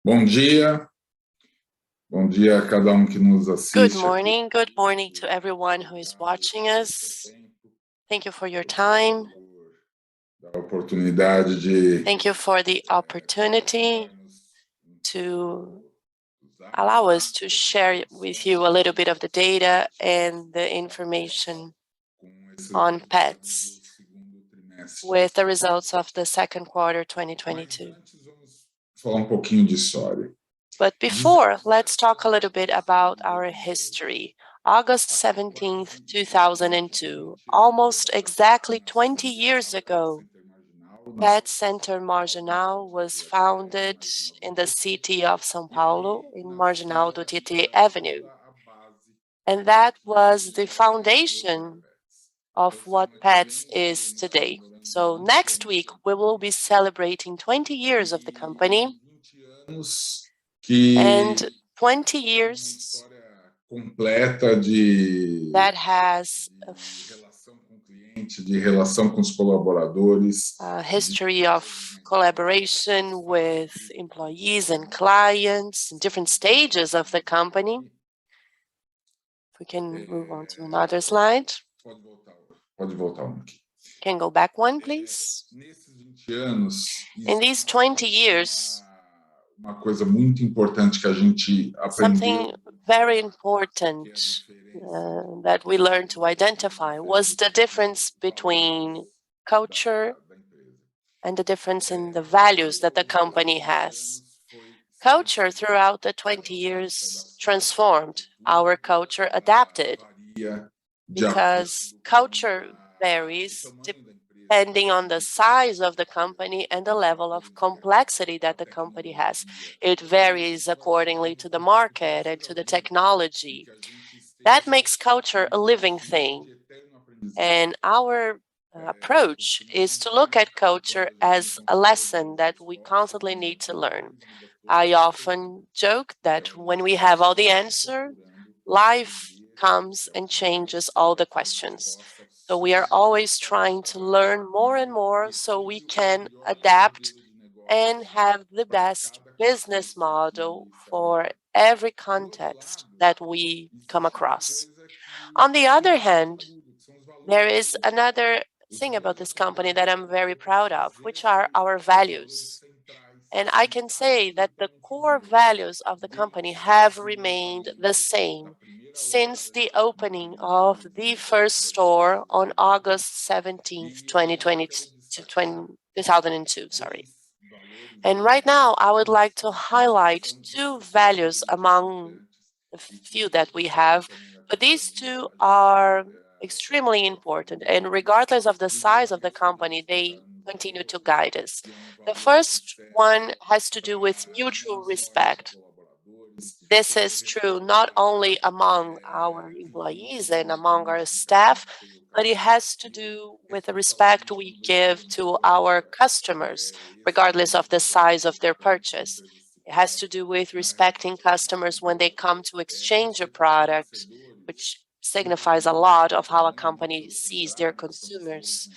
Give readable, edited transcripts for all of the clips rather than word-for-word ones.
Bom dia. Bom dia a cada que nos assiste. Good morning to everyone who is watching us. Thank you for your time. Thank you for the opportunity to allow us to share with you a little bit of the data and the information on petz with the results of the second quarter 2022. But before, let's talk a little bit about our history. August 17th, 2002, almost exactly 20 years ago, Petz Center Marginal was founded in the city of São Paulo in Marginal do Tietê Avenue. And that was the foundation of what Petz is today. So next week, we will be celebrating 20 years of the company. And 20 years that has a history of collaboration with employees and clients in different stages of the company. If we can move on to another slide. Can go back one, please. In these 20 years, something very important that we learned to identify was the difference between culture and the difference in the values that the company has. Culture throughout the 20 years transformed. Our culture adapted because culture varies depending on the size of the company and the level of complexity that the company has. It varies accordingly to the market and to the technology. That makes culture a living thing. And our approach is to look at culture as a lesson that we constantly need to learn. I often joke that when we have all the answer, life comes and changes all the questions. So we are always trying to learn more and more so we can adapt and have the best business model for every context that we come across. On the other hand, there is another thing about this company that I'm very proud of, which are our values. And I can say that the core values of the company have remained the same since the opening of the first store on August 17th, 2002. And right now, I would like to highlight two values among the few that we have, but these two are extremely important, and regardless of the size of the company, they continue to guide us. The first one has to do with mutual respect. This is true not only among our employees and among our staff, but it has to do with the respect we give to our customers, regardless of the size of their purchase. It has to do with respecting customers when they come to exchange a product, which signifies a lot of how a company sees their consumers.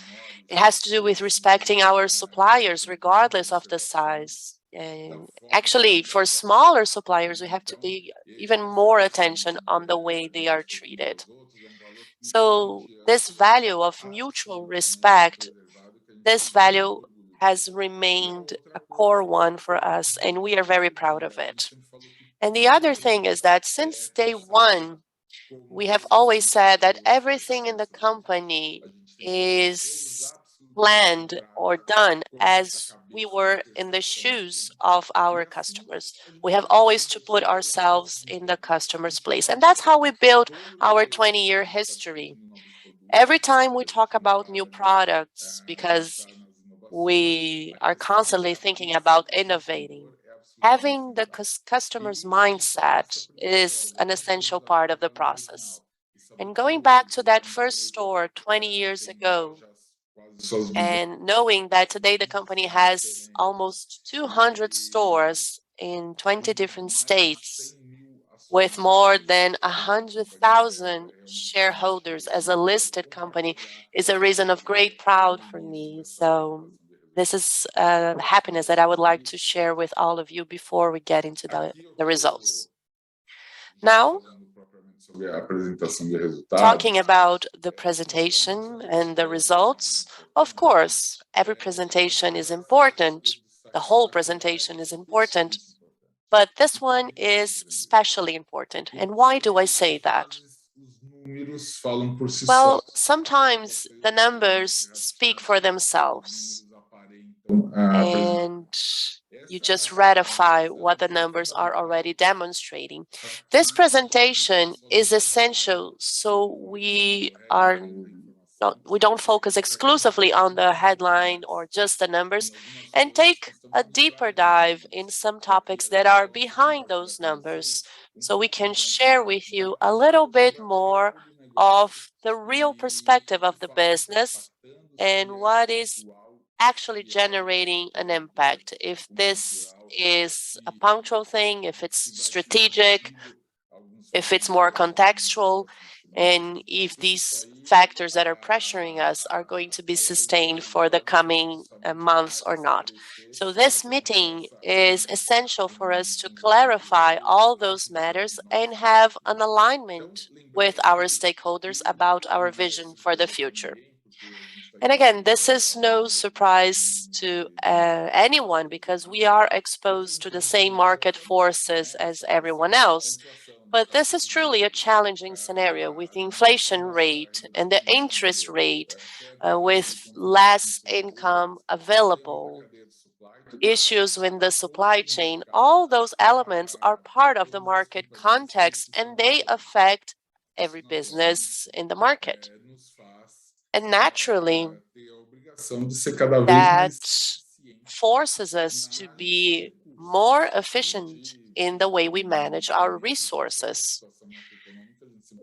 It has to do with respecting our suppliers, regardless of the size. And actually, for smaller suppliers, we have to pay even more attention on the way they are treated. So this value of mutual respect, this value has remained a core one for us, and we are very proud of it. And the other thing is that since day one, we have always said that everything in the company is planned or done as we were in the shoes of our customers. We have always to put ourselves in the customer's place. And that's how we built our 20-year history. Every time we talk about new products, because we are constantly thinking about innovating, having the customer's mindset is an essential part of the process. And going back to that first store 20 years ago, and knowing that today the company has almost 200 stores in 20 different states, with more than 100,000 shareholders as a listed company, is a reason of great pride for me. So this is happiness that I would like to share with all of you before we get into the results. Now, talking about the presentation and the results, of course, every presentation is important. The whole presentation is important, but this one is especially important. And why do I say that? Well, sometimes the numbers speak for themselves, and you just ratify what the numbers are already demonstrating. This presentation is essential so we don't focus exclusively on the headline or just the numbers and take a deeper dive in some topics that are behind those numbers so we can share with you a little bit more of the real perspective of the business and what is actually generating an impact. If this is a punctual thing, if it's strategic, if it's more contextual, and if these factors that are pressuring us are going to be sustained for the coming months or not. So this meeting is essential for us to clarify all those matters and have an alignment with our stakeholders about our vision for the future. And again, this is no surprise to anyone because we are exposed to the same market forces as everyone else. But this is truly a challenging scenario with the inflation rate and the interest rate, with less income available, issues with the supply chain. All those elements are part of the market context and they affect every business in the market. And naturally, that forces us to be more efficient in the way we manage our resources.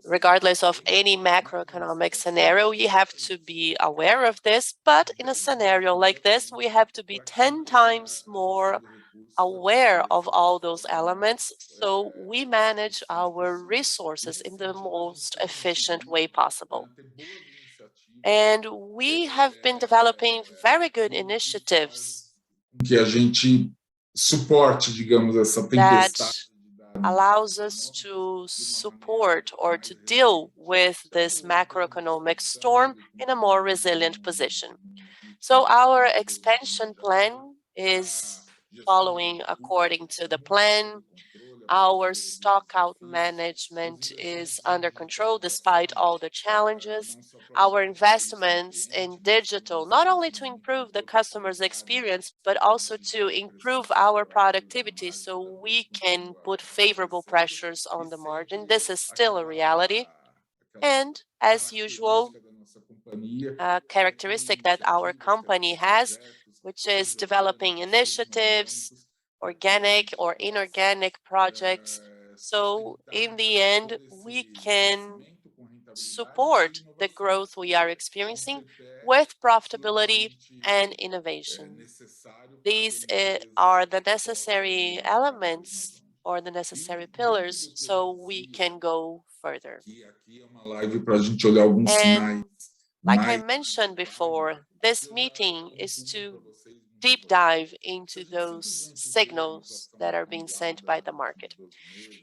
Regardless of any macroeconomic scenario, we have to be aware of this, but in a scenario like this, we have to be 10 times more aware of all those elements so we manage our resources in the most efficient way possible. And we have been developing very good initiatives that allows us to support or to deal with this macroeconomic storm in a more resilient position. So our expansion plan is following according to the plan. Our stock out management is under control despite all the challenges. Our investments in digital, not only to improve the customer's experience, but also to improve our productivity so we can put favorable pressures on the margin. This is still a reality. And as usual, a characteristic that our company has, which is developing initiatives, organic or inorganic projects. So in the end, we can support the growth we are experiencing with profitability and innovation. These are the necessary elements or the necessary pillars so we can go further. And like I mentioned before, this meeting is to deep dive into those signals that are being sent by the market.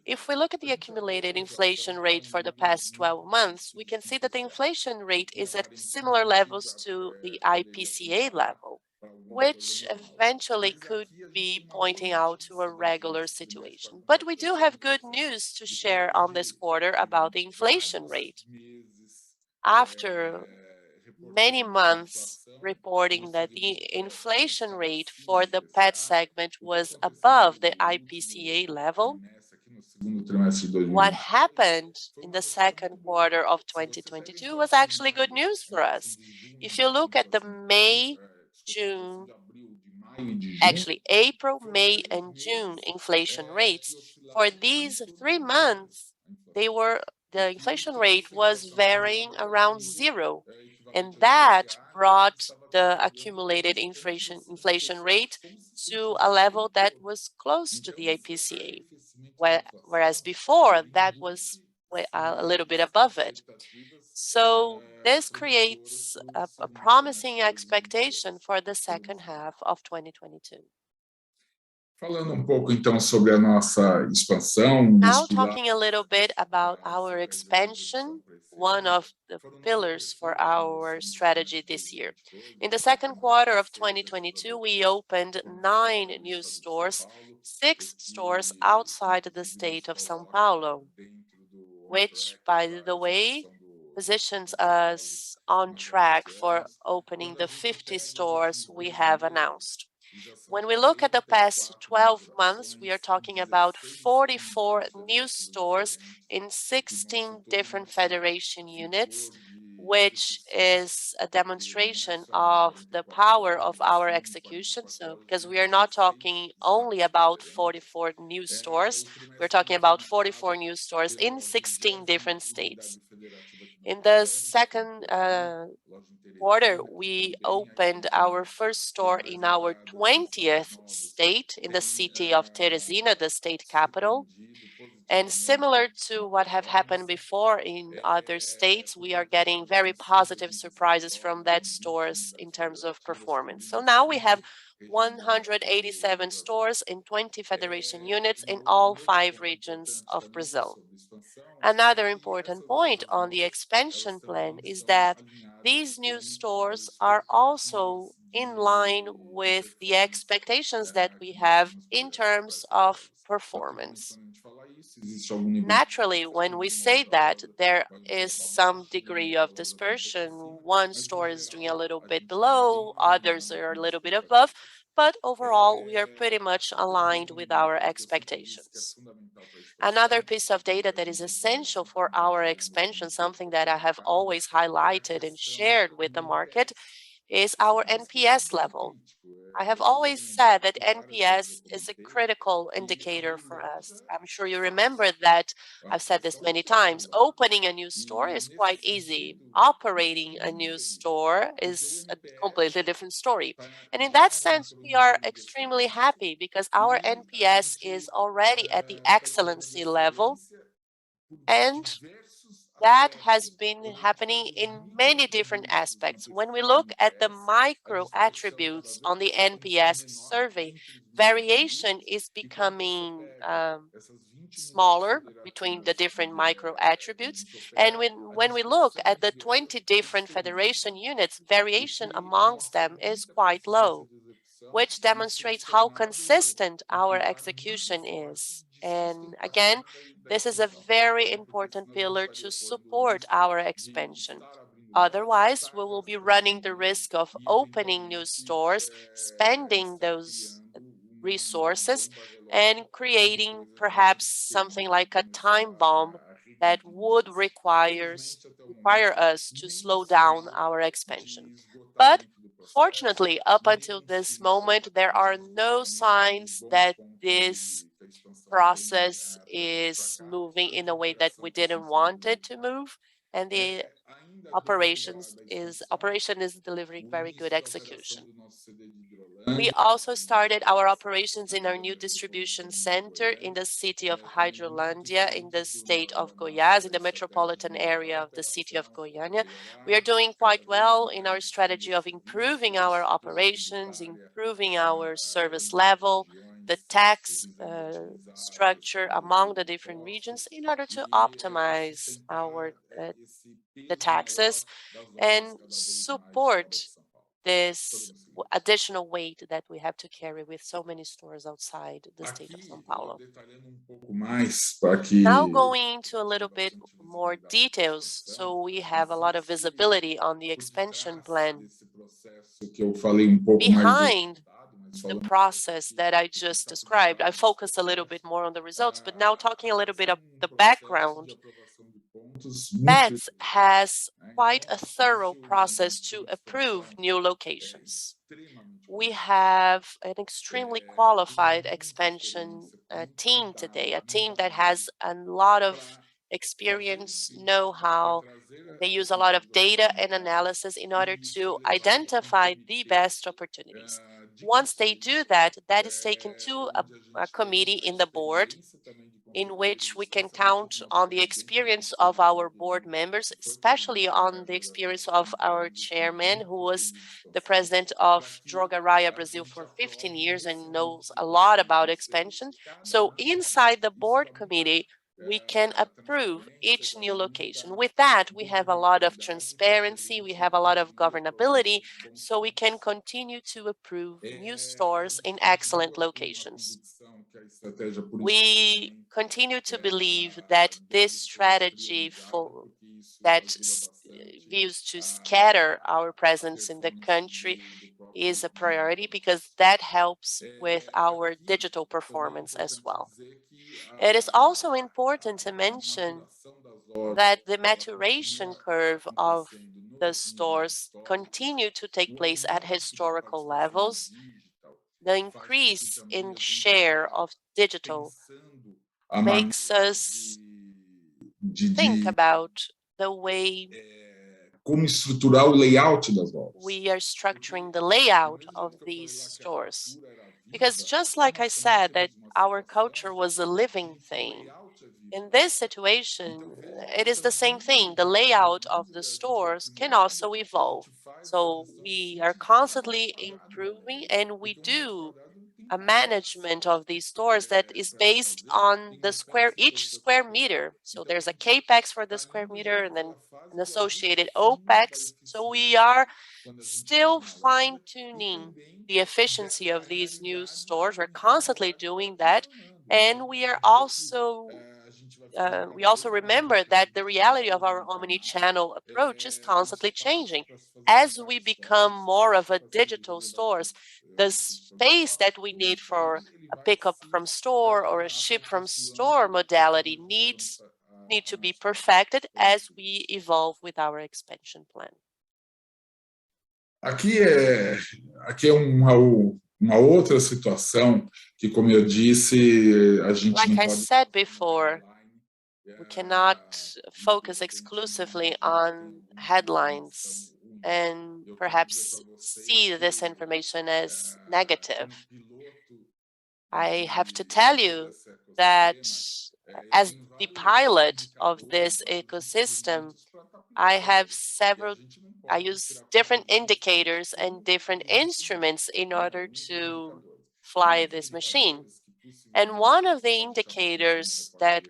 If we look at the accumulated inflation rate for the past 12 months, we can see that the inflation rate is at similar levels to the IPCA level, which eventually could be pointing out to a regular situation. But we do have good news to share on this quarter about the inflation rate. After many months reporting that the inflation rate for the petz segment was above the IPCA level, what happened in the second quarter of 2022 was actually good news for us. If you look at the April, May, and June inflation rates, for these 3 months, the inflation rate was varying around zero. And that brought the accumulated inflation rate to a level that was close to the IPCA, whereas before that was a little bit above it. So this creates a promising expectation for the second half of 2022. Falando pouco então sobre a nossa expansão, Now talking a little bit about our expansion, one of the pillars for our strategy this year. In the second quarter of 2022, we opened 9 new stores, 6 stores outside the state of São Paulo, which, by the way, positions us on track for opening the 50 stores we have announced. When we look at the past 12 months, we are talking about 44 new stores in 16 different federation units, which is a demonstration of the power of our execution. So, because we are not talking only about 44 new stores, we're talking about 44 new stores in 16 different states. In the second quarter, we opened our first store in our 20th state, in the city of Teresina, the state capital. And similar to what have happened before in other states, we are getting very positive surprises from that stores in terms of performance. So now we have 187 stores in 20 federation units in all 5 regions of Brazil. Another important point on the expansion plan is that these new stores are also in line with the expectations that we have in terms of performance. Naturally, when we say that, there is some degree of dispersion. One store is doing a little bit below, others are a little bit above, but overall, we are pretty much aligned with our expectations. Another piece of data that is essential for our expansion, something that I have always highlighted and shared with the market, is our NPS level. I have always said that NPS is a critical indicator for us. I'm sure you remember that I've said this many times. Opening a new store is quite easy. Operating a new store is a completely different story. And in that sense, we are extremely happy because our NPS is already at the excellency level, and that has been happening in many different aspects. When we look at the micro attributes on the NPS survey, variation is becoming smaller between the different micro attributes. And when we look at the 20 different federation units, variation amongst them is quite low, which demonstrates how consistent our execution is. And again, this is a very important pillar to support our expansion. Otherwise, we will be running the risk of opening new stores, spending those resources, and creating perhaps something like a time bomb that would require us to slow down our expansion. But fortunately, up until this moment, there are no signs that this process is moving in a way that we didn't want it to move, and the operation is delivering very good execution. We also started our operations in our new distribution center in the city of Hydrolândia, in the state of Goiás, in the metropolitan area of the city of Goiânia. We are doing quite well in our strategy of improving our operations, improving our service level, the tax structure among the different regions in order to optimize our the taxes and support this additional weight that we have to carry with so many stores outside the state of São Paulo. Now going into a little bit more details, so we have a lot of visibility on the expansion plan. Behind the process that I just described, I focused a little bit more on the results, but now talking a little bit of the background, petz has quite a thorough process to approve new locations. We have an extremely qualified expansion team today, a team that has a lot of experience, know-how. They use a lot of data and analysis in order to identify the best opportunities. Once they do that, that is taken to a committee in the board, in which we can count on the experience of our board members, especially on the experience of our chairman, who was the president of Drogaria Brazil for 15 years and knows a lot about expansion. So inside the board committee, we can approve each new location. With that, we have a lot of transparency, we have a lot of governability, so we can continue to approve new stores in excellent locations. We continue to believe that this strategy that views to scatter our presence in the country is a priority because that helps with our digital performance as well. It is also important to mention that the maturation curve of the stores continue to take place at historical levels. The increase in share of digital makes us think about the way como estruturar o layout das lojas. we are structuring the layout of these stores. Because just like I said, that our culture was a living thing. In this situation, it is the same thing. The layout of the stores can also evolve. So we are constantly improving, and we do a management of these stores that is based on each square meter. So there's a capex for the square meter and then an associated opex. So we are still fine-tuning the efficiency of these new stores. We're constantly doing that, and we also remember that the reality of our omni-channel approach is constantly changing. As we become more of a digital stores, the space that we need for a pickup from store or a ship from store modality need to be perfected as we evolve with our expansion plan. Aqui é uma outra situação que, como eu disse, a gente Like não I pode... said before, we cannot focus exclusively on headlines and perhaps see this information as negative. I have to tell you that as the pilot of this ecosystem, I use different indicators and different instruments in order to fly this machine. And one of the indicators that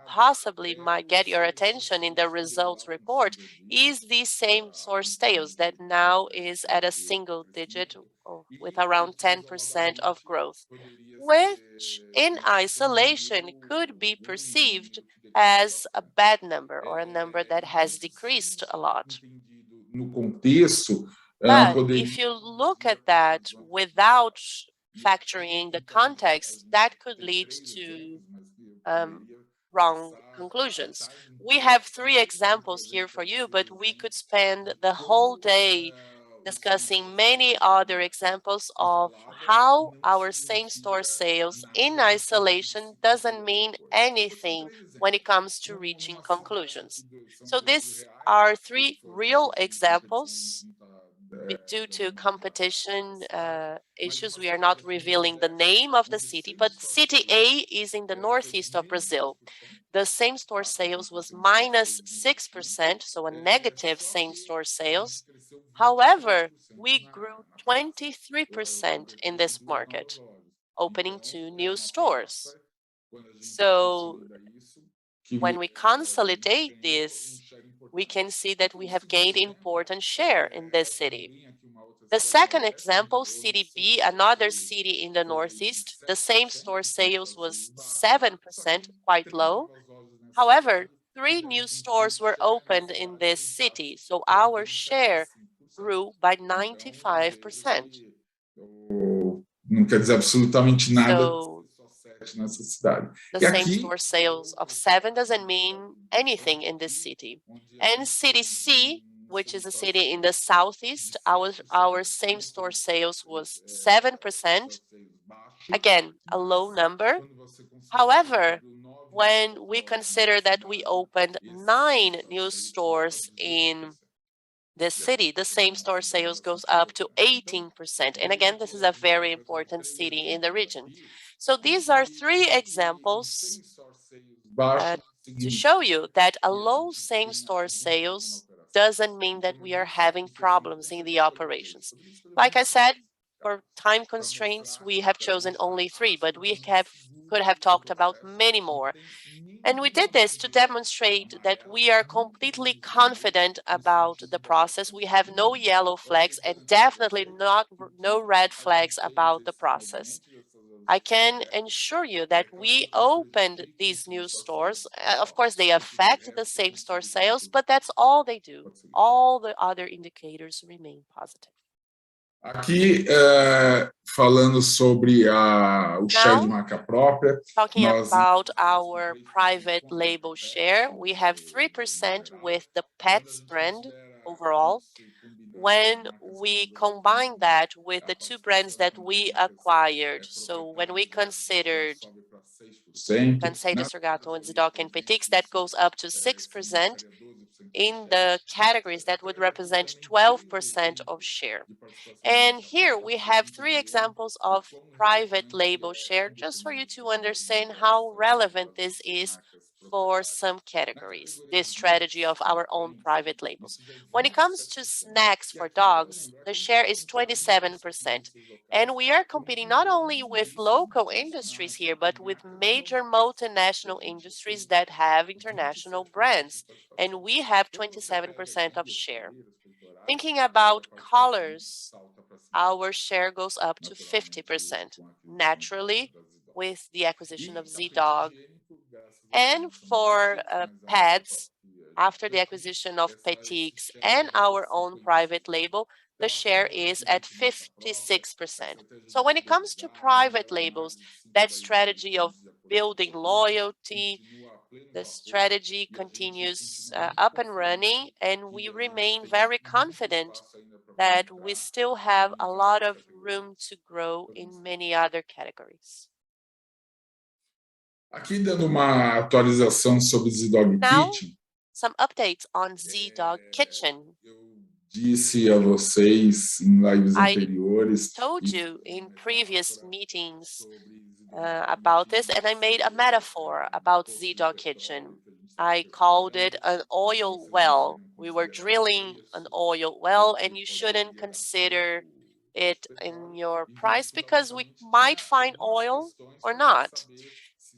possibly might get your attention in the results report is the same source sales that now is at a single digit with around 10% of growth, which in isolation could be perceived as a bad number or a number that has decreased a lot. But if you look at that without factoring the context, that could lead to wrong conclusions. We have 3 examples here for you, but we could spend the whole day discussing many other examples of how our same-store sales in isolation doesn't mean anything when it comes to reaching conclusions. So these are 3 real examples. Due to competition issues, we are not revealing the name of the city, but City A is in the northeast of Brazil. The same-store sales was -6%, so a negative same-store sales. However, we grew 23% in this market, opening 2 new stores. So when we consolidate this, we can see that we have gained important share in this city. The second example, City B, another city in the Northeast, the same-store sales was 7%, quite low. However, 3 new stores were opened in this city, so our share grew by 95%. Não quer dizer absolutamente nada So, só 7 nessa cidade. the same-store sales of 7 doesn't mean anything in this city. And City C, which is a city in the southeast, our same-store sales was 7%. Again, a low number. However, when we consider that we opened 9 new stores in this city, the same-store sales goes up to 18%. And again, this is a very important city in the region. So these are 3 examples to show you that a low same-store sales doesn't mean that we are having problems in the operations. Like I said, for time constraints, we have chosen only 3, but we could have talked about many more. And we did this to demonstrate that we are completely confident about the process. We have no yellow flags and definitely no red flags about the process. I can assure you that we opened these new stores. Of course, they affect the same-store sales, but that's all they do. All the other indicators remain positive. Aqui, falando sobre o share de marca própria, talking about our private label share, we have 3% with the Petz brand overall. When we combine that with the 2 brands that we acquired, so when we considered Cansei Sorgato and Zdoc and Petix, that goes up to 6%. In the categories, that would represent 12% of share. And here we have 3 examples of private label share, just for you to understand how relevant this is for some categories, this strategy of our own private labels. When it comes to snacks for dogs, the share is 27%. And we are competing not only with local industries here, but with major multinational industries that have international brands. And we have 27% of share. Thinking about collars, our share goes up to 50%, naturally, with the acquisition of Z-Dog. And for pads, after the acquisition of Petix and our own private label, the share is at 56%. So when it comes to private labels, that strategy of building loyalty, the strategy continues up and running, and we remain very confident that we still have a lot of room to grow in many other categories. Aqui dando uma atualização sobre Z-Dog Kitchen. Some updates on Z-Dog Kitchen. Eu disse a vocês em lives anteriores. I told you in previous meetings about this, and I made a metaphor about Z-Dog Kitchen. I called it an oil well. We were drilling an oil well, and you shouldn't consider it in your price because we might find oil or not.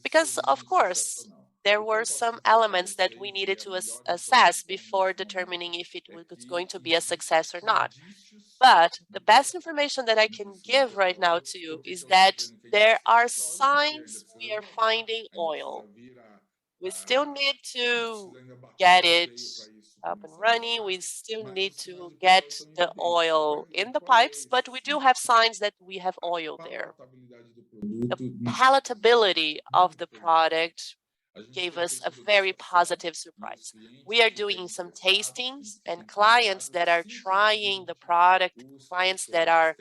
Because, of course, there were some elements that we needed to assess before determining if it was going to be a success or not. But the best information that I can give right now to you is that there are signs we are finding oil. We still need to get it up and running. We still need to get the oil in the pipes, but we do have signs that we have oil there. The palatability of the product gave us a very positive surprise. We are doing some tastings, and clients that are trying the product, clients that are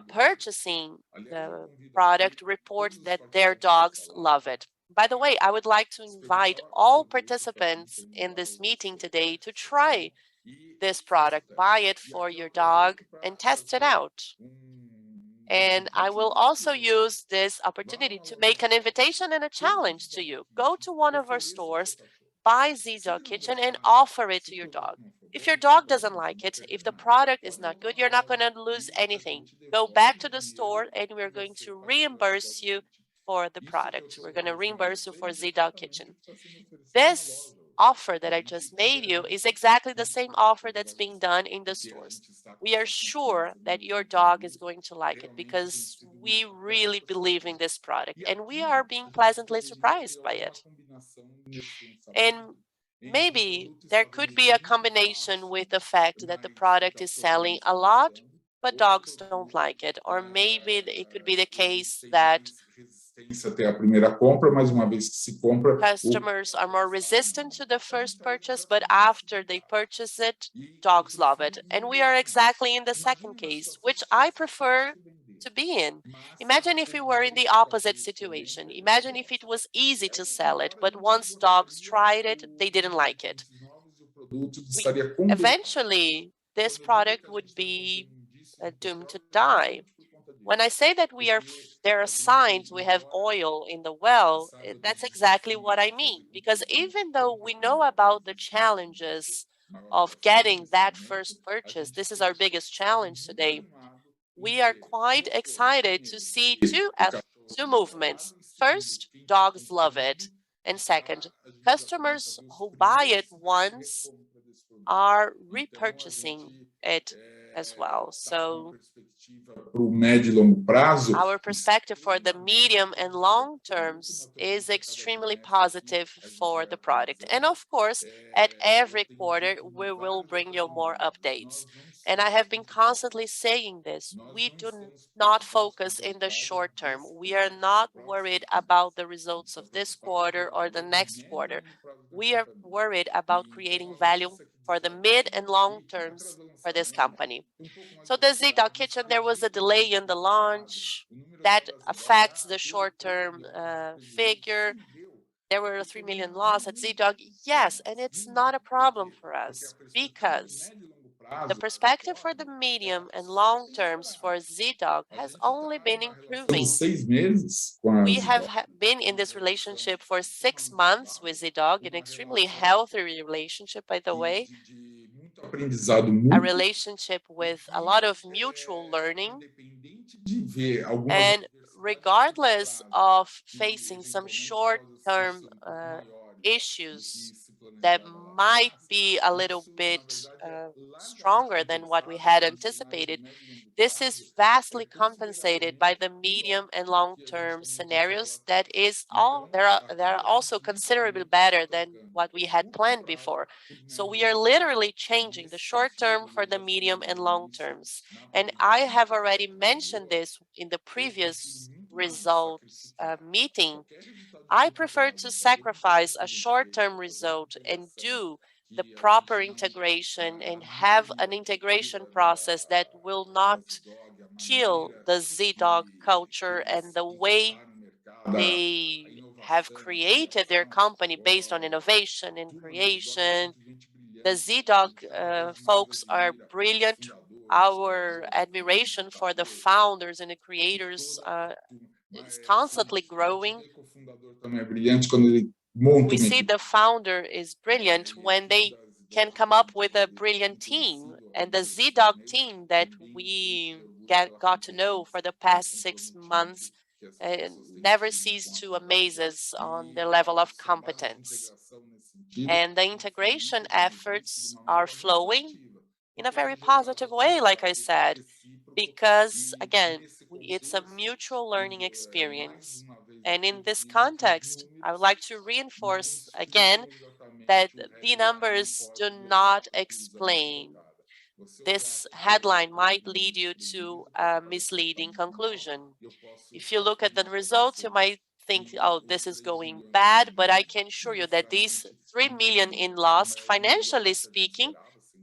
purchasing the product report that their dogs love it. By the way, I would like to invite all participants in this meeting today to try this product, buy it for your dog, and test it out. And I will also use this opportunity to make an invitation and a challenge to you. Go to one of our stores, buy Z-Dog Kitchen, and offer it to your dog. If your dog doesn't like it, if the product is not good, you're not going to lose anything. Go back to the store and we're going to reimburse you for the product. We're going to reimburse you for Z-Dog Kitchen. This offer that I just made you is exactly the same offer that's being done in the stores. We are sure that your dog is going to like it because we really believe in this product and we are being pleasantly surprised by it. And maybe there could be a combination with the fact that the product is selling a lot, but dogs don't like it. Or maybe it could be the case that customers are more resistant to the first purchase, but after they purchase it, dogs love it. And we are exactly in the second case, which I prefer to be in. Imagine if we were in the opposite situation. Imagine if it was easy to sell it, but once dogs tried it, they didn't like it. eventually this product would be doomed to die. When I say that there are signs we have oil in the well, that's exactly what I mean. Because even though we know about the challenges of getting that first purchase, this is our biggest challenge today, we are quite excited to see two movements. First, dogs love it. And second, customers who buy it once are repurchasing it as well. So our perspective for the medium and long terms is extremely positive for the product. And of course, at every quarter, we will bring you more updates. And I have been constantly saying this, we do not focus in the short term. We are not worried about the results of this quarter or the next quarter. We are worried about creating value for the mid and long terms for this company. So the ZDog Kitchen, there was a delay in the launch that affects the short-term figure. There were 3 million loss at ZDog. Yes, and it's not a problem for us because the perspective for the medium and long terms for ZDog has only been improving. We have been in this relationship for 6 months with ZDog, an extremely healthy relationship, by the way, a relationship with a lot of mutual learning. And regardless of facing some short-term issues that might be a little bit stronger than what we had anticipated, this is vastly compensated by the medium and long-term scenarios that they're also considerably better than what we had planned before. So we are literally changing the short term for the medium and long terms. And I have already mentioned this in the previous results meeting. I prefer to sacrifice a short-term result and do the proper integration and have an integration process that will not kill the ZDog culture and the way they have created their company based on innovation and creation. The ZDog folks are brilliant. Our admiration for the founders and the creators is constantly growing. We see the founder is brilliant when they can come up with a brilliant team. And the ZDog team that we got to know for the past 6 months never cease to amaze us on the level of competence. And the integration efforts are flowing in a very positive way, like I said, because again, it's a mutual learning experience. And in this context, I would like to reinforce again that the numbers do not explain. This headline might lead you to a misleading conclusion. If you look at the results, you might think, oh, this is going bad, but I can assure you that these 3 million in loss, financially speaking,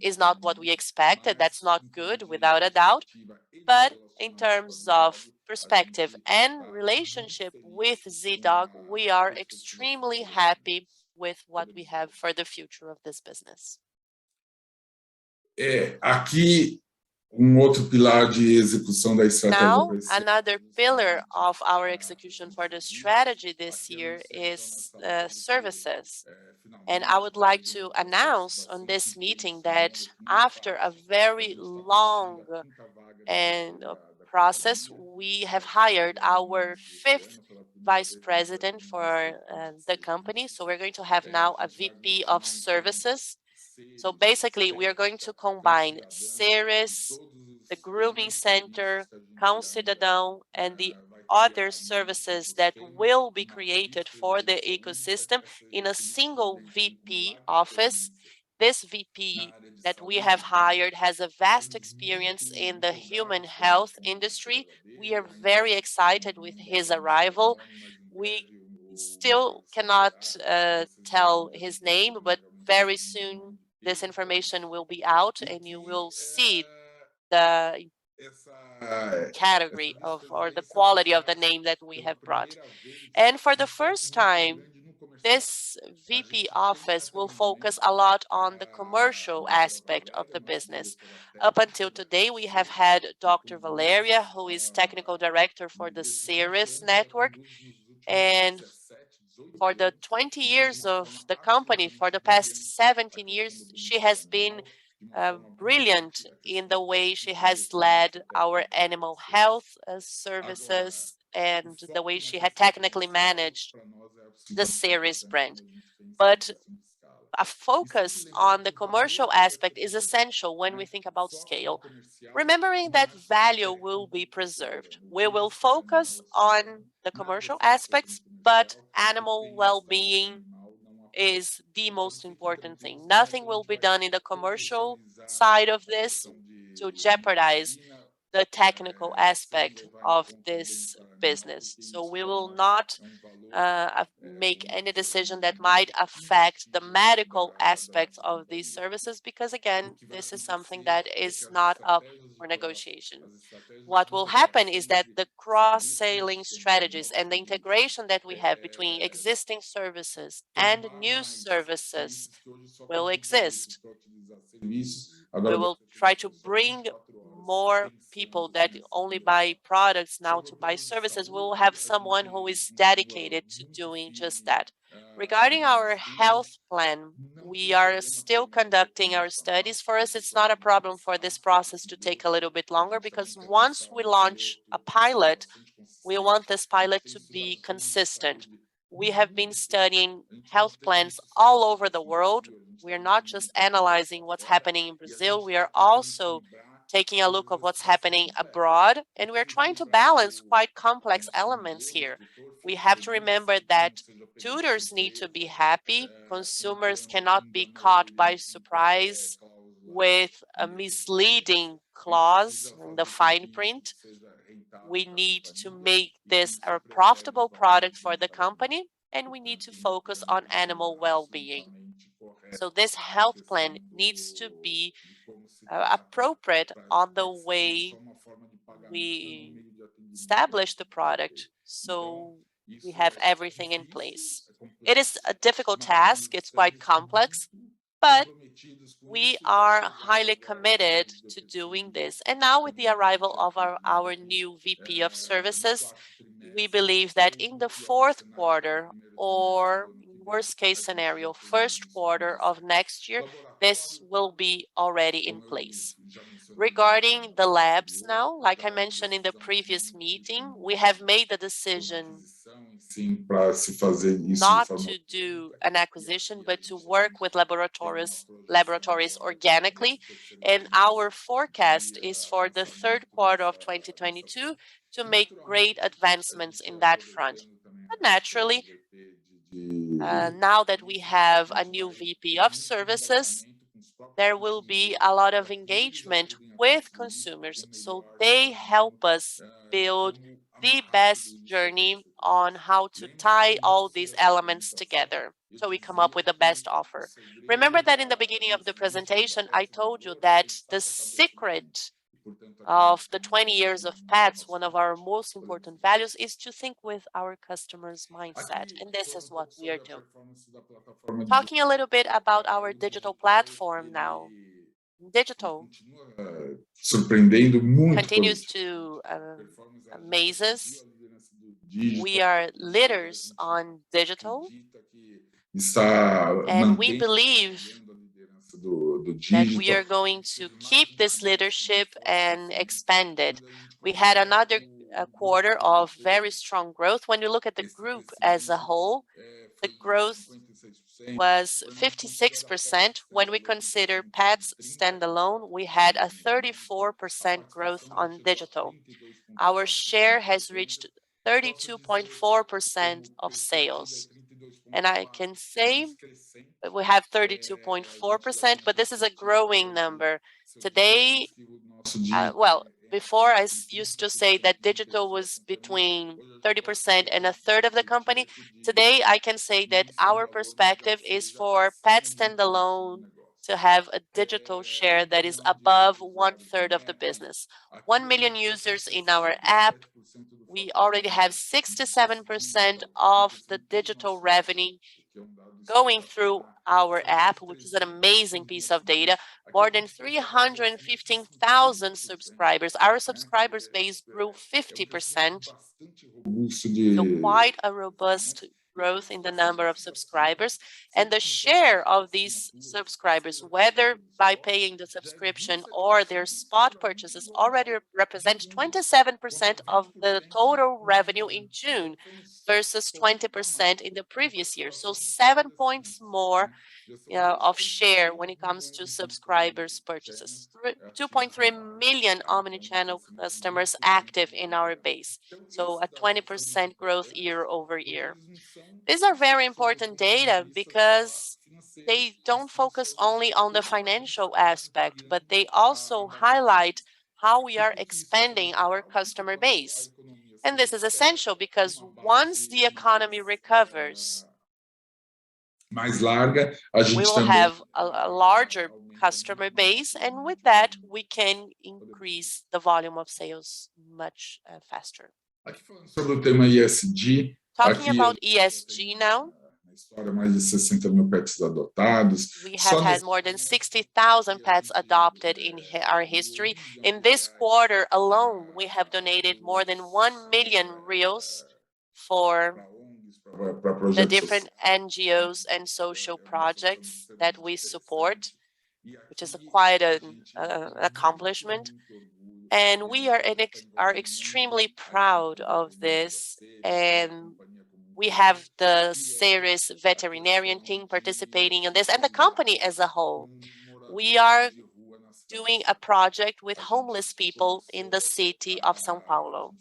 is not what we expected. That's not good, without a doubt. But in terms of perspective and relationship with ZDog, we are extremely happy with what we have for the future of this business. Aqui outro pilar de execução da estratégia. Now, another pillar of our execution for the strategy this year is services. And I would like to announce on this meeting that after a very long process, we have hired our 5th vice president for the company. So we're going to have now a VP of services. So basically, we are going to combine Ceres, the grooming center, Cão Cidadão, and the other services that will be created for the ecosystem in a single VP office. This VP that we have hired has a vast experience in the human health industry. We are very excited with his arrival. We still cannot tell his name, but very soon this information will be out and you will see the category of or the quality of the name that we have brought. And for the first time, this VP office will focus a lot on the commercial aspect of the business. Up until today, we have had Dr. Valeria, who is technical director for the Ceres network, and for the 20 years of the company, for the past 17 years, she has been brilliant in the way she has led our animal health services and the way she had technically managed the Ceres brand. But a focus on the commercial aspect is essential when we think about scale, remembering that value will be preserved. We will focus on the commercial aspects, but animal well-being is the most important thing. Nothing will be done in the commercial side of this to jeopardize the technical aspect of this business. So we will not make any decision that might affect the medical aspects of these services, because again, this is something that is not up for negotiation. What will happen is that the cross-selling strategies and the integration that we have between existing services and new services will exist. We will try to bring more people that only buy products now to buy services. We will have someone who is dedicated to doing just that. Regarding our health plan, we are still conducting our studies. For us, it's not a problem for this process to take a little bit longer, because once we launch a pilot, we want this pilot to be consistent. We have been studying health plans all over the world. We are not just analyzing what's happening in Brazil, we are also taking a look of what's happening abroad, and we're trying to balance quite complex elements here. We have to remember that tutors need to be happy. Consumers cannot be caught by surprise with a misleading clause in the fine print. We need to make this a profitable product for the company, and we need to focus on animal well-being. So this health plan needs to be appropriate on the way we establish the product, so we have everything in place. It is a difficult task, it's quite complex, but we are highly committed to doing this. And now with the arrival of our new VP of Services, we believe that in the fourth quarter, or worst case scenario, first quarter of next year, this will be already in place. Regarding the labs now, like I mentioned in the previous meeting, we have made the decision not to do an acquisition, but to work with laboratories organically. And our forecast is for the third quarter of 2022 to make great advancements in that front. But naturally, now that we have a new VP of Services, there will be a lot of engagement with consumers, so they help us build the best journey on how to tie all these elements together, so we come up with the best offer. Remember that in the beginning of the presentation, I told you that the secret of the 20 years of petz, one of our most important values, is to think with our customers' mindset, and this is what we are doing. Talking a little bit about our digital platform now. Digital continues to amaze us. We are leaders on digital, and we believe that we are going to keep this leadership and expand it. We had another quarter of very strong growth. When you look at the group as a whole, the growth was 56%. When we consider petz standalone, we had a 34% growth on digital. Our share has reached 32.4% of sales. And I can say we have 32.4%, but this is a growing number. Today, before I used to say that digital was between 30% and a third of the company. Today, I can say that our perspective is for petz standalone to have a digital share that is above 1/3 of the business. 1 million users in our app. We already have 67% of the digital revenue going through our app, which is an amazing piece of data, more than 315,000 subscribers. Our subscribers base grew 50%, so quite a robust growth in the number of subscribers. And the share of these subscribers, whether by paying the subscription or their spot purchases, already represent 27% of the total revenue in June versus 20% in the previous year. So 7 points more of share when it comes to subscribers purchases. 2.3 million omnichannel customers active in our base, so a 20% growth year over year. These are very important data because they don't focus only on the financial aspect, but they also highlight how we are expanding our customer base. And this is essential because once the economy recovers, we will have a larger customer base, and with that, we can increase the volume of sales much faster. Talking about ESG now, we have had more than 60,000 pets adopted in our history. In this quarter alone, we have donated more than 1 million reais for the different NGOs and social projects that we support, which is quite an accomplishment. And we are extremely proud of this. And we have the Ceres veterinarian team participating in this, and the company as a whole. We are doing a project with homeless people in the city of São Paulo.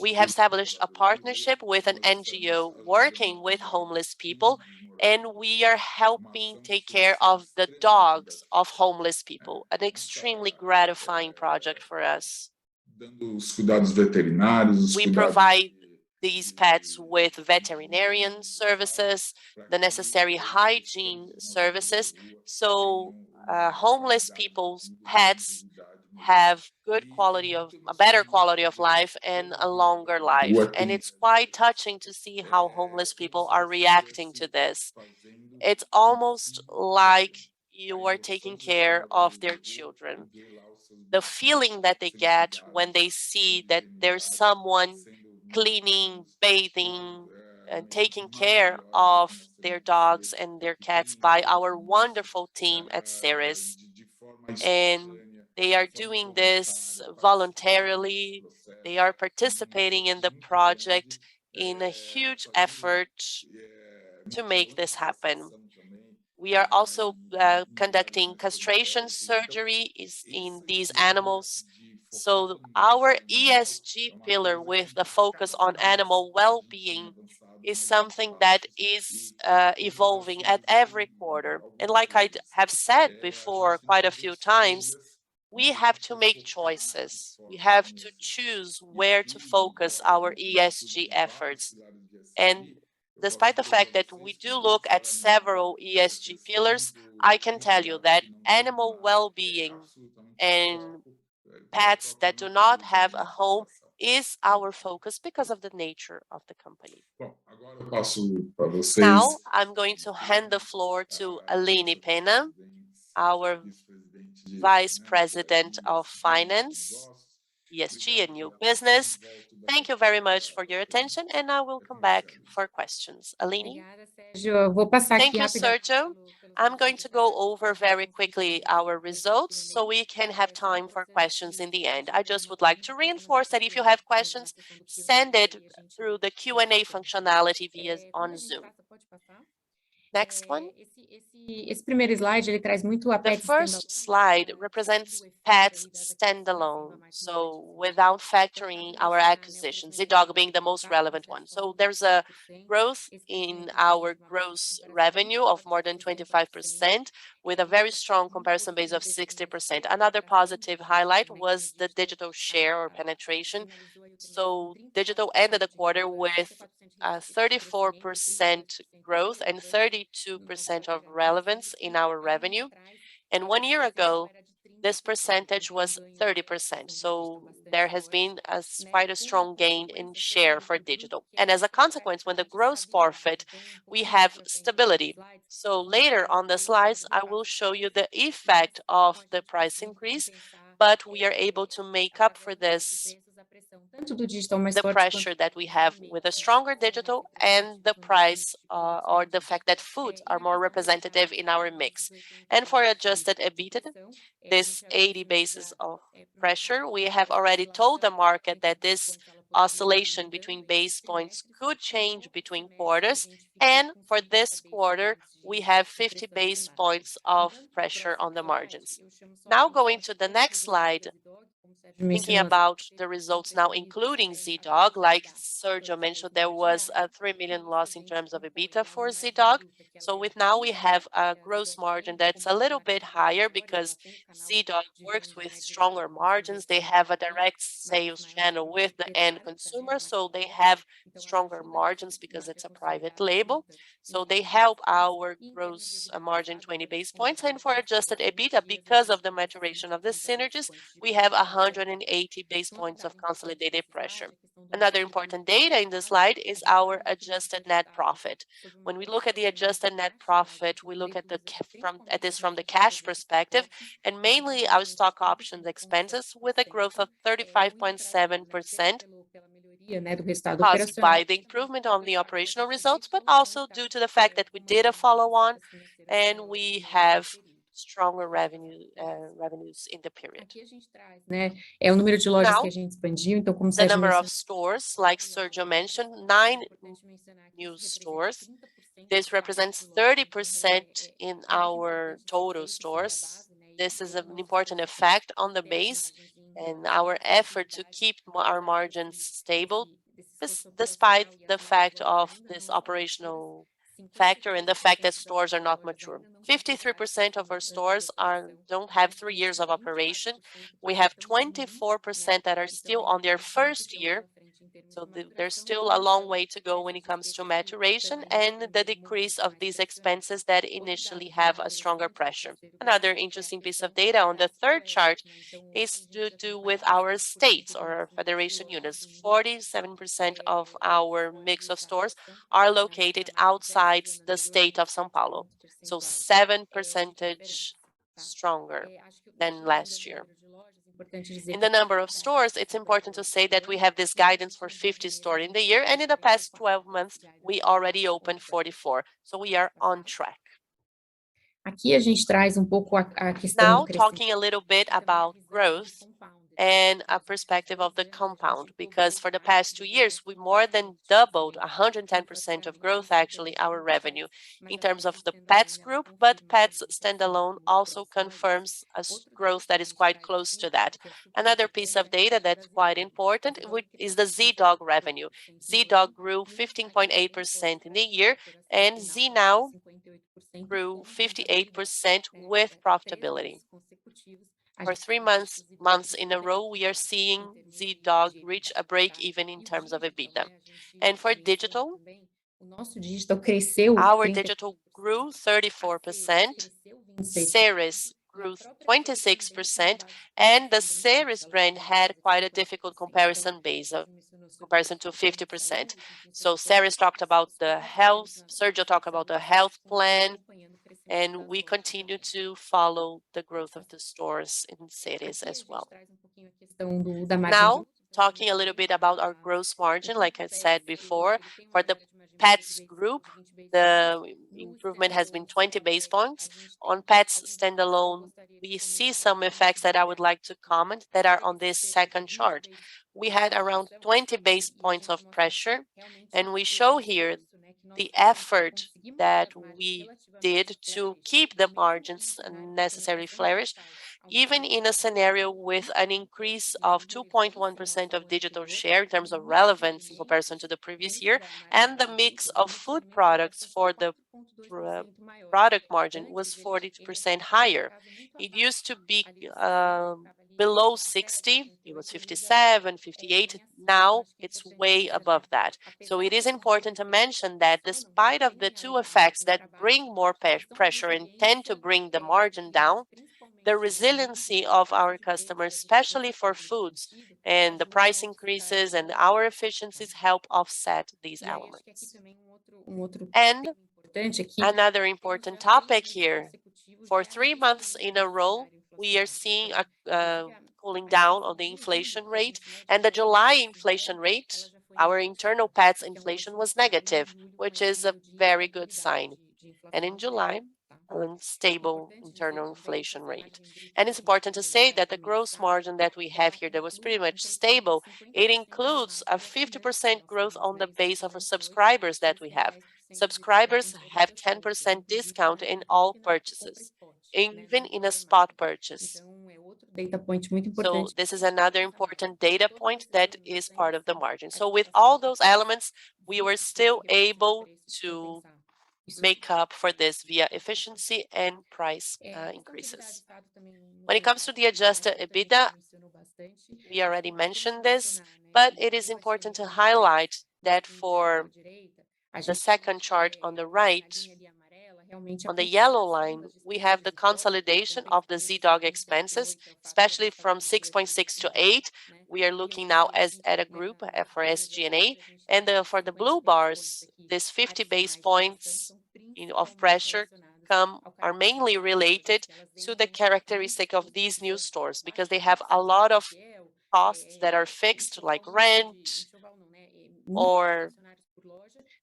We have established a partnership with an NGO working with homeless people, and we are helping take care of the dogs of homeless people, an extremely gratifying project for us. We provide these pets with veterinarian services, the necessary hygiene services, so homeless people's pets have a better quality of life and a longer life. And it's quite touching to see how homeless people are reacting to this. It's almost like you are taking care of their children. The feeling that they get when they see that there's someone cleaning, bathing, and taking care of their dogs and their cats by our wonderful team at Ceres. And they are doing this voluntarily. They are participating in the project in a huge effort to make this happen. We are also conducting castration surgery in these animals. So our ESG pillar with the focus on animal well-being is something that is evolving at every quarter. And like I have said before quite a few times, we have to make choices. We have to choose where to focus our ESG efforts. And despite the fact that we do look at several ESG pillars, I can tell you that animal well-being and pets that do not have a home is our focus because of the nature of the company. Now, I'm going to hand the floor to Aline Pena, our Vice President of Finance, ESG and New Business. Thank you very much for your attention, and I will come back for questions. Aline? Thank you, Sergio. I'm going to go over very quickly our results so we can have time for questions in the end. I just would like to reinforce that if you have questions, send it through the Q&A functionality on Zoom. Next one. The first slide represents Petz standalone, so without factoring our acquisitions, Zee.Dog being the most relevant one. So there's a growth in our gross revenue of more than 25%, with a very strong comparison base of 60%. Another positive highlight was the digital share or penetration. So digital ended the quarter with 34% growth and 32% of relevance in our revenue. And 1 year ago, this percentage was 30%. So there has been quite a strong gain in share for digital. And as a consequence, when the gross profit, we have stability. So later on the slides, I will show you the effect of the price increase, but we are able to make up for this the pressure that we have with a stronger digital and the price or the fact that foods are more representative in our mix. And for adjusted EBITDA, this 80 basis of pressure, we have already told the market that this oscillation between base points could change between quarters. And for this quarter, we have 50 base points of pressure on the margins. Now going to the next slide, thinking about the results now, including Z-Dog, like Sergio mentioned, there was a 3 million loss in terms of EBITDA for Z-Dog. So now we have a gross margin that's a little bit higher because Z-Dog works with stronger margins. They have a direct sales channel with the end consumer, so they have stronger margins because it's a private label. So they help our gross margin 20 base points. And for adjusted EBITDA, because of the maturation of the synergies, we have 180 base points of consolidated pressure. Another important data in the slide is our adjusted net profit. When we look at the adjusted net profit, we look at this from the cash perspective, and mainly our stock options expenses with a growth of 35.7%, caused by the improvement on the operational results, but also due to the fact that we did a follow-on and we have stronger revenues in the period. Now, the number of stores, like Sergio mentioned, 9 new stores. This represents 30% in our total stores. This is an important effect on the base and our effort to keep our margins stable, despite the fact of this operational factor and the fact that stores are not mature. 53% of our stores don't have 3 years of operation. We have 24% that are still on their first year. So there's still a long way to go when it comes to maturation and the decrease of these expenses that initially have a stronger pressure. Another interesting piece of data on the third chart is to do with our states or our federation units. 47% of our mix of stores are located outside the state of São Paulo. So 7% stronger than last year. In the number of stores, it's important to say that we have this guidance for 50 stores in the year, and in the past 12 months, we already opened 44. So we are on track. Now, talking a little bit about growth and a perspective of the compound, because for the past 2 years, we more than doubled, 110% of growth, actually, our revenue in terms of the petz group, but petz standalone also confirms a growth that is quite close to that. Another piece of data that's quite important is the Z-Dog revenue. Z-Dog grew 15.8% in the year, and Z-Now grew 58% with profitability. For 3 months in a row, we are seeing Z-Dog reach a break even in terms of EBITDA. And for digital, our digital grew 34%, Ceres grew 26%, and the Ceres brand had quite a difficult comparison base of comparison to 50%. So Ceres talked about the health, Sergio talked about the health plan, and we continue to follow the growth of the stores in cities as well. Now, talking a little bit about our gross margin, like I said before, for the petz group, the improvement has been 20 base points. On petz standalone, we see some effects that I would like to comment that are on this second chart. We had around 20 base points of pressure, and we show here the effort that we did to keep the margins necessarily flourish, even in a scenario with an increase of 2.1% of digital share in terms of relevance in comparison to the previous year, and the mix of food products for the product margin was 40% higher. It used to be below 60, it was 57, 58. Now it's way above that. So it is important to mention that despite of the two effects that bring more pressure and tend to bring the margin down, the resiliency of our customers, especially for foods, and the price increases and our efficiencies help offset these elements. And another important topic here, for 3 months in a row, we are seeing a cooling down on the inflation rate, and the July inflation rate, our internal petz inflation was negative, which is a very good sign. And in July, a stable internal inflation rate. And it's important to say that the gross margin that we have here that was pretty much stable, it includes a 50% growth on the base of our subscribers that we have. Subscribers have 10% discount in all purchases, even in a spot purchase. So this is another important data point that is part of the margin. So with all those elements, we were still able to make up for this via efficiency and price increases. When it comes to the adjusted EBITDA, we already mentioned this, but it is important to highlight that for the second chart on the right, on the yellow line, we have the consolidation of the Z-Dog expenses, especially from 6.6 to 8. We are looking now at a group for SG&A, and for the blue bars, this 50 base points of pressure are mainly related to the characteristic of these new stores because they have a lot of costs that are fixed, like rent or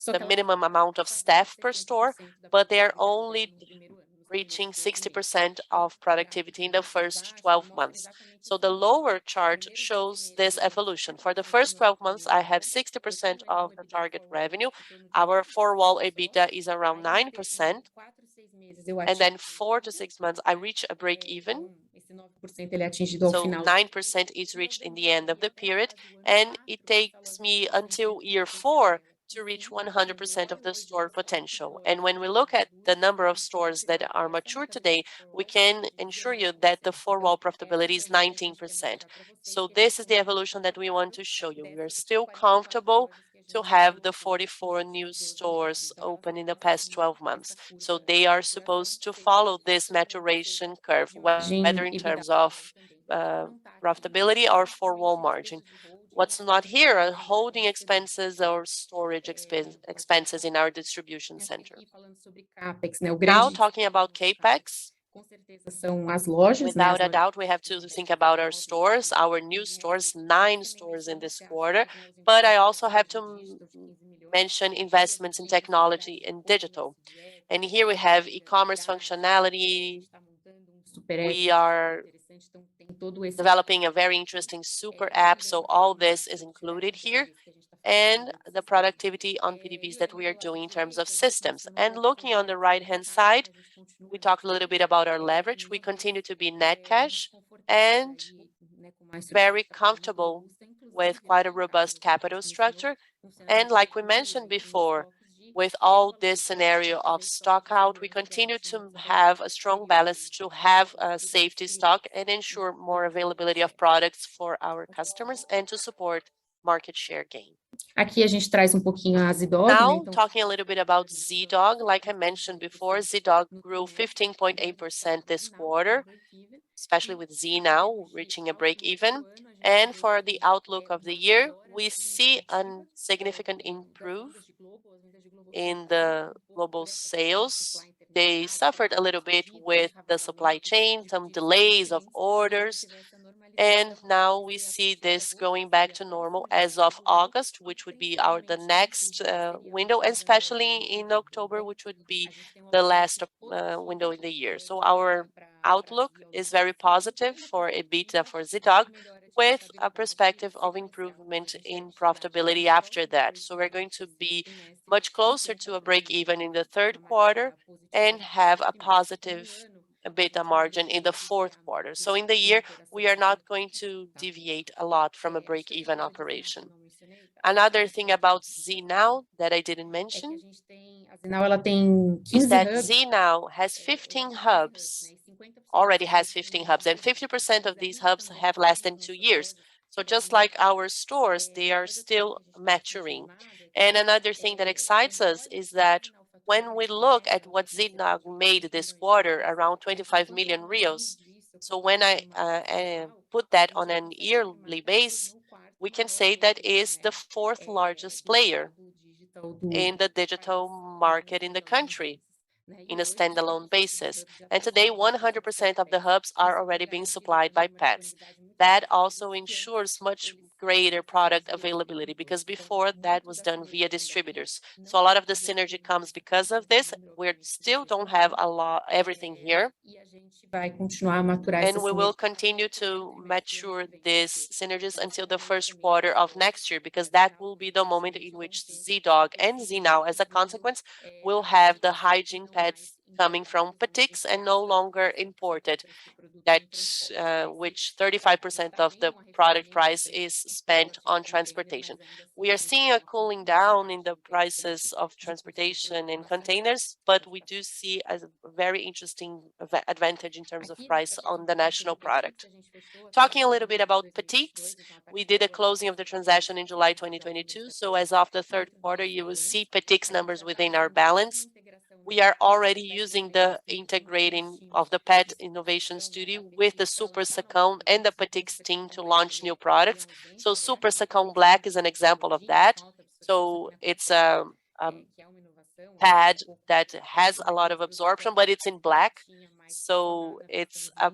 the minimum amount of staff per store, but they are only reaching 60% of productivity in the first 12 months. So the lower chart shows this evolution. For the first 12 months, I have 60% of the target revenue. Our four-wall EBITDA is around 9%. And then 4 to 6 months, I reach a break even. So 9% is reached in the end of the period, and it takes me until year 4 to reach 100% of the store potential. And when we look at the number of stores that are mature today, we can ensure you that the four-wall profitability is 19%. So this is the evolution that we want to show you. We are still comfortable to have the 44 new stores open in the past 12 months. So they are supposed to follow this maturation curve, whether in terms of profitability or four-wall margin. What's not here are holding expenses or storage expenses in our distribution center. Now, talking about CAPEX, without a doubt, we have to think about our stores, our new stores, 9 stores in this quarter, but I also have to mention investments in technology and digital. And here we have e-commerce functionality. We are developing a very interesting super app, so all this is included here, and the productivity on PDVs that we are doing in terms of systems. And looking on the right-hand side, we talked a little bit about our leverage. We continue to be net cash and very comfortable with quite a robust capital structure. And like we mentioned before, with all this scenario of stock out, we continue to have a strong balance to have a safety stock and ensure more availability of products for our customers and to support market share gain. Aqui a gente traz pouquinho a Z-Dog. Now, talking a little bit about Z-Dog, like I mentioned before, Z-Dog grew 15.8% this quarter, especially with Z now reaching a break even. And for the outlook of the year, we see a significant improvement in the global sales. They suffered a little bit with the supply chain, some delays of orders, and now we see this going back to normal as of August, which would be the next window, and especially in October, which would be the last window in the year. So our outlook is very positive for EBITDA for Z-Dog, with a perspective of improvement in profitability after that. So we're going to be much closer to a break even in the third quarter and have a positive EBITDA margin in the fourth quarter. So in the year, we are not going to deviate a lot from a break even operation. Another thing about Z Now that I didn't mention is that Z Now has 15 hubs, already has 15 hubs, and 50% of these hubs have less than 2 years. So just like our stores, they are still maturing. And another thing that excites us is that when we look at what Z-Dog made this quarter, around 25 million reais, So when I put that on an yearly base, we can say that is the fourth largest player in the digital market in the country in a standalone basis. And today, 100% of the hubs are already being supplied by petz. That also ensures much greater product availability because before that was done via distributors. So a lot of the synergy comes because of this. We still don't have everything here. And we will continue to mature these synergies until the first quarter of next year, because that will be the moment in which ZDog and ZNow, as a consequence, will have the hygiene pads coming from petz and no longer imported, that which 35% of the product price is spent on transportation. We are seeing a cooling down in the prices of transportation and containers, but we do see a very interesting advantage in terms of price on the national product. Talking a little bit about petz, we did a closing of the transaction in July 2022. So as of the third quarter, you will see petz numbers within our balance. We are already using the integrating of the Pet Innovation Studio with the Super Sacão and the petz team to launch new products. So Super Sacão Black is an example of that. So it's a pad that has a lot of absorption, but it's in black. So it's a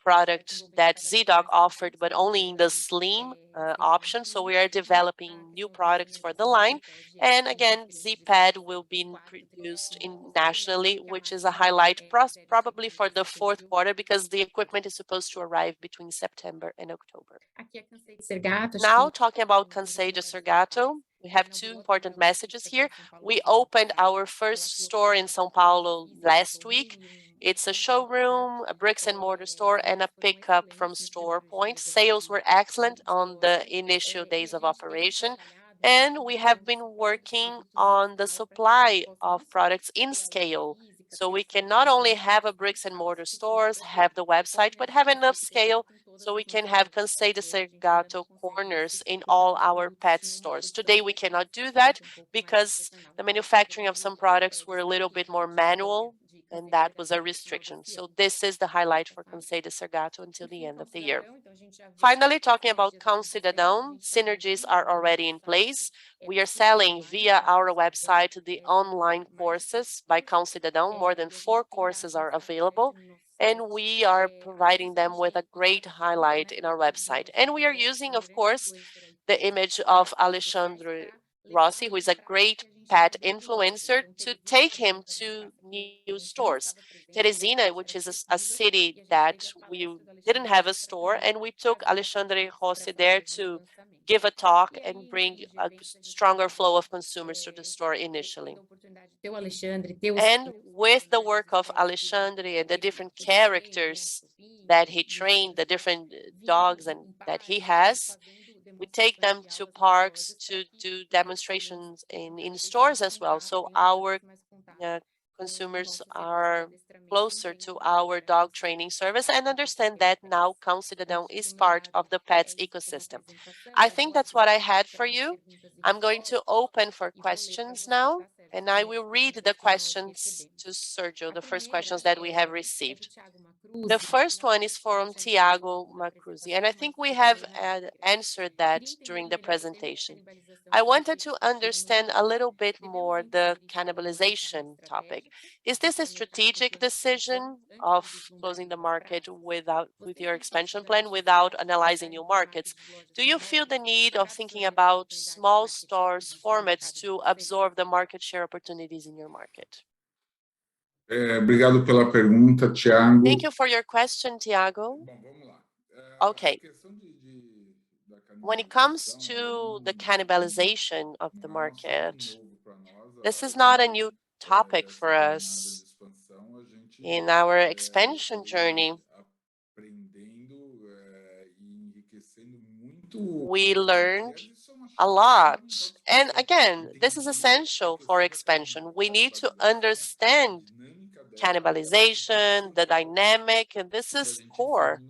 product that ZDog offered, but only in the slim option. So we are developing new products for the line. And again, Z-Pad will be produced nationally, which is a highlight probably for the fourth quarter, because the equipment is supposed to arrive between September and October. Now, talking about Cansei de Ser Gato, we have two important messages here. We opened our first store in São Paulo last week. It's a showroom, a bricks and mortar store, and a pickup from store point. Sales were excellent on the initial days of operation. And we have been working on the supply of products in scale. So we can not only have a bricks and mortar stores, have the website, but have enough scale so we can have Cansei de Ser Gato corners in all our pet stores. Today, we cannot do that because the manufacturing of some products were a little bit more manual, and that was a restriction. So this is the highlight for Cansei de Ser Gato until the end of the year. Finally, talking about Cão Cidadão, synergies are already in place. We are selling via our website the online courses by Cão Cidadão. More than 4 courses are available, and we are providing them with a great highlight in our website. And we are using, of course, the image of Alexandre Rossi, who is a great pet influencer, to take him to new stores. Teresina, which is a city that we didn't have a store, and we took Alexandre Rossi there to give a talk and bring a stronger flow of consumers to the store initially. And with the work of Alexandre and the different characters that he trained, the different dogs and that he has, we take them to parks to do demonstrations in stores as well. So our consumers are closer to our dog training service and understand that now Cão Cidadão is part of the pets ecosystem. I think that's what I had for you. I'm going to open for questions now, and I will read the questions to Sergio, the first questions that we have received. The first one is from Tiago Macruzi, and I think we have answered that during the presentation. I wanted to understand a little bit more the cannibalization topic. Is this a strategic decision of closing the market with your expansion plan without analyzing new markets? Do you feel the need of thinking about small stores formats to absorb the market share opportunities in your market? Obrigado pela pergunta, Tiago. Thank you for your question, Tiago. Okay. When it comes to the cannibalization of the market, this is not a new topic for us. In our expansion journey, we learned a lot. And again, this is essential for expansion. We need to understand cannibalization, the dynamic, and this is core.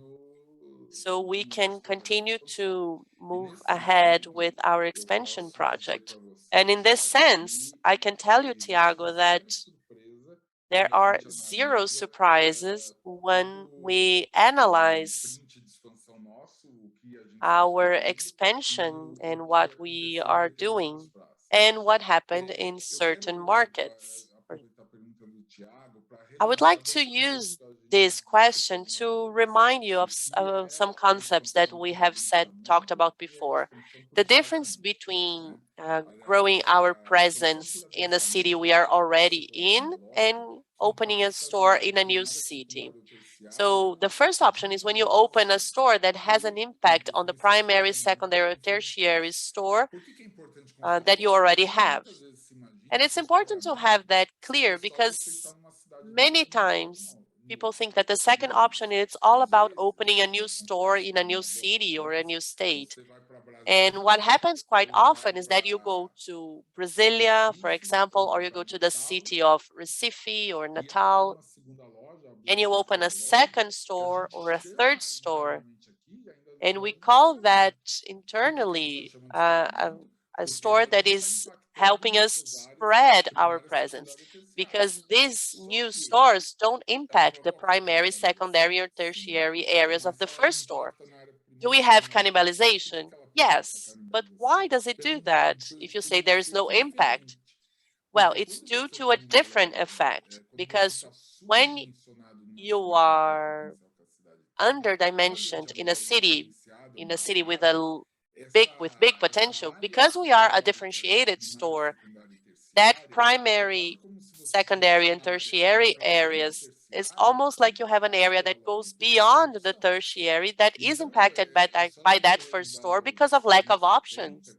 So we can continue to move ahead with our expansion project. And in this sense, I can tell you, Tiago, that there are zero surprises when we analyze our expansion and what we are doing and what happened in certain markets. I would like to use this question to remind you of some concepts that we have talked about before. The difference between growing our presence in a city we are already in and opening a store in a new city. So the first option is when you open a store that has an impact on the primary, secondary, or tertiary store that you already have. And it's important to have that clear because many times people think that the second option is all about opening a new store in a new city or a new state. And what happens quite often is that you go to Brasilia, for example, or you go to the city of Recife or Natal, and you open a second store or a third store. And we call that internally a store that is helping us spread our presence, because these new stores don't impact the primary, secondary, or tertiary areas of the first store. Do we have cannibalization? Yes. But why does it do that if you say there is no impact? Well, it's due to a different effect, because when you are underdimensioned in a city with big potential, because we are a differentiated store, that primary, secondary, and tertiary areas is almost like you have an area that goes beyond the tertiary that is impacted by that first store because of lack of options.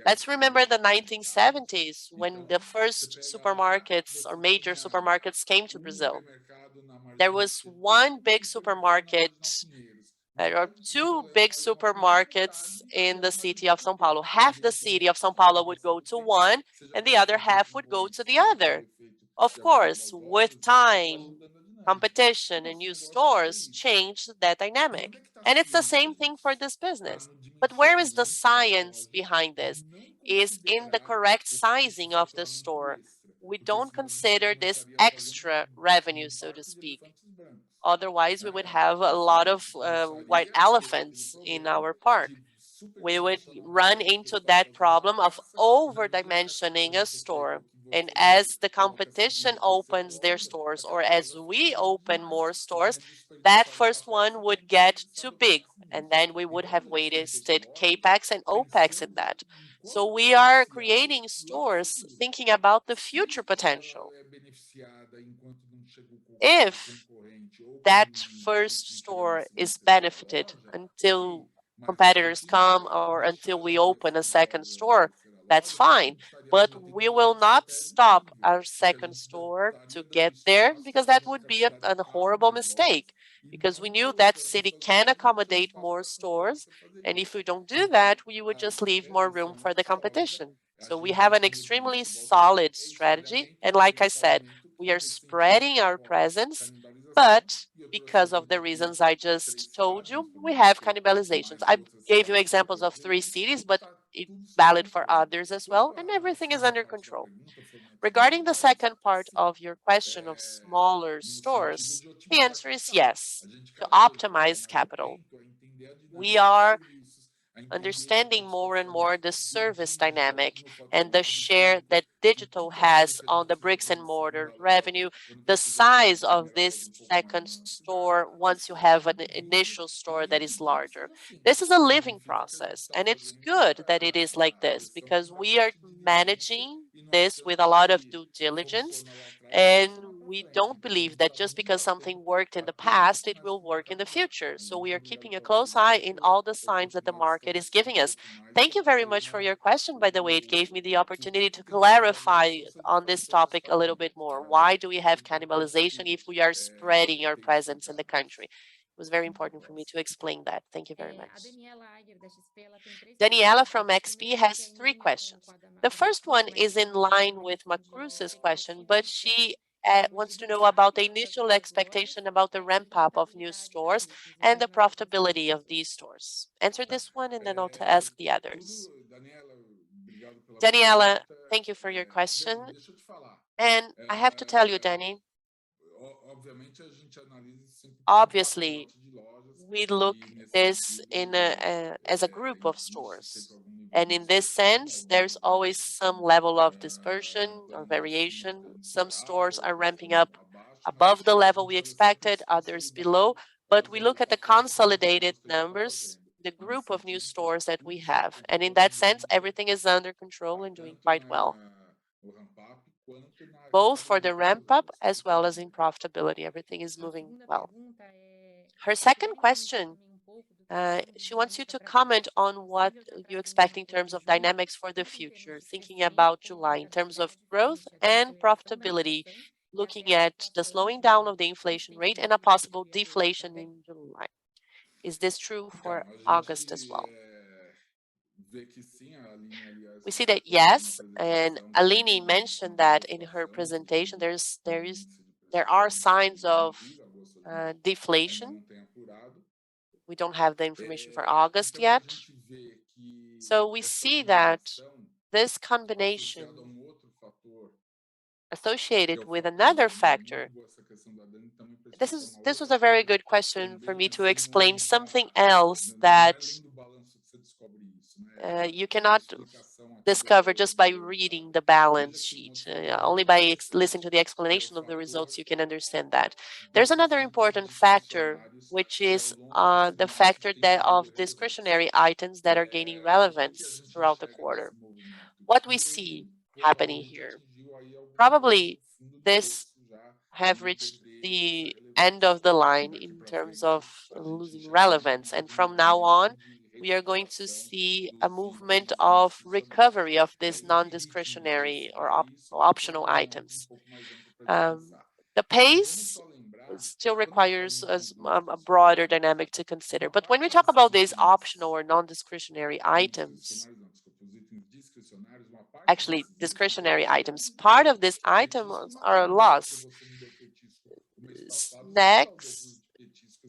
Let's remember the 1970s when the first supermarkets or major supermarkets came to Brazil. There was one big supermarket or two big supermarkets in the city of São Paulo. Half the city of São Paulo would go to one and the other half would go to the other. Of course, with time, competition, and new stores changed that dynamic. And it's the same thing for this business. But where is the science behind this? Is in the correct sizing of the store. We don't consider this extra revenue, so to speak. Otherwise, we would have a lot of white elephants in our park. We would run into that problem of over-dimensioning a store. And as the competition opens their stores, or as we open more stores, that first one would get too big. And then we would have wasted CAPEX and OPEX in that. So we are creating stores thinking about the future potential. If that first store is benefited until competitors come or until we open a second store, that's fine. But we will not stop our second store to get there, because that would be a horrible mistake, because we knew that city can accommodate more stores. And if we don't do that, we would just leave more room for the competition. So we have an extremely solid strategy. And like I said, we are spreading our presence, but because of the reasons I just told you, we have cannibalizations. I gave you examples of 3 cities, but it's valid for others as well, and everything is under control. Regarding the second part of your question of smaller stores, the answer is yes, to optimize capital. We are understanding more and more the service dynamic and the share that digital has on the bricks and mortar revenue, the size of this second store once you have an initial store that is larger. This is a living process, and it's good that it is like this, because we are managing this with a lot of due diligence, and we don't believe that just because something worked in the past, it will work in the future. So we are keeping a close eye in all the signs that the market is giving us. Thank you very much for your question, by the way. It gave me the opportunity to clarify on this topic a little bit more. Why do we have cannibalization if we are spreading our presence in the country? It was very important for me to explain that. Thank you very much. Daniela from XP has 3 questions. The first one is in line with Macruz's question, but she wants to know about the initial expectation about the ramp up of new stores and the profitability of these stores. Answer this one, and then I'll ask the others. Daniela, thank you for your question. And I have to tell you, Danny, obviously, we look this in as a group of stores. And in this sense, there's always some level of dispersion or variation. Some stores are ramping up above the level we expected, others below. But we look at the consolidated numbers, the group of new stores that we have. And in that sense, everything is under control and doing quite well, both for the ramp up as well as in profitability. Everything is moving well. Her second question, she wants you to comment on what you expect in terms of dynamics for the future, thinking about July in terms of growth and profitability, looking at the slowing down of the inflation rate and a possible deflation in July. Is this true for August as well? We see that yes, and Aline mentioned that in her presentation. There are signs of deflation. We don't have the information for August yet. So we see that this combination associated with another factor. This was a very good question for me to explain something else that you cannot discover just by reading the balance sheet. Only by listening to the explanation of the results you can understand that. There's another important factor, which is the factor that of discretionary items that are gaining relevance throughout the quarter. What we see happening here, probably this have reached the end of the line in terms of losing relevance. And from now on, we are going to see a movement of recovery of these non-discretionary or optional items. The pace still requires a broader dynamic to consider. But when we talk about these optional or non-discretionary items, actually discretionary items, part of these items are a loss. Snacks,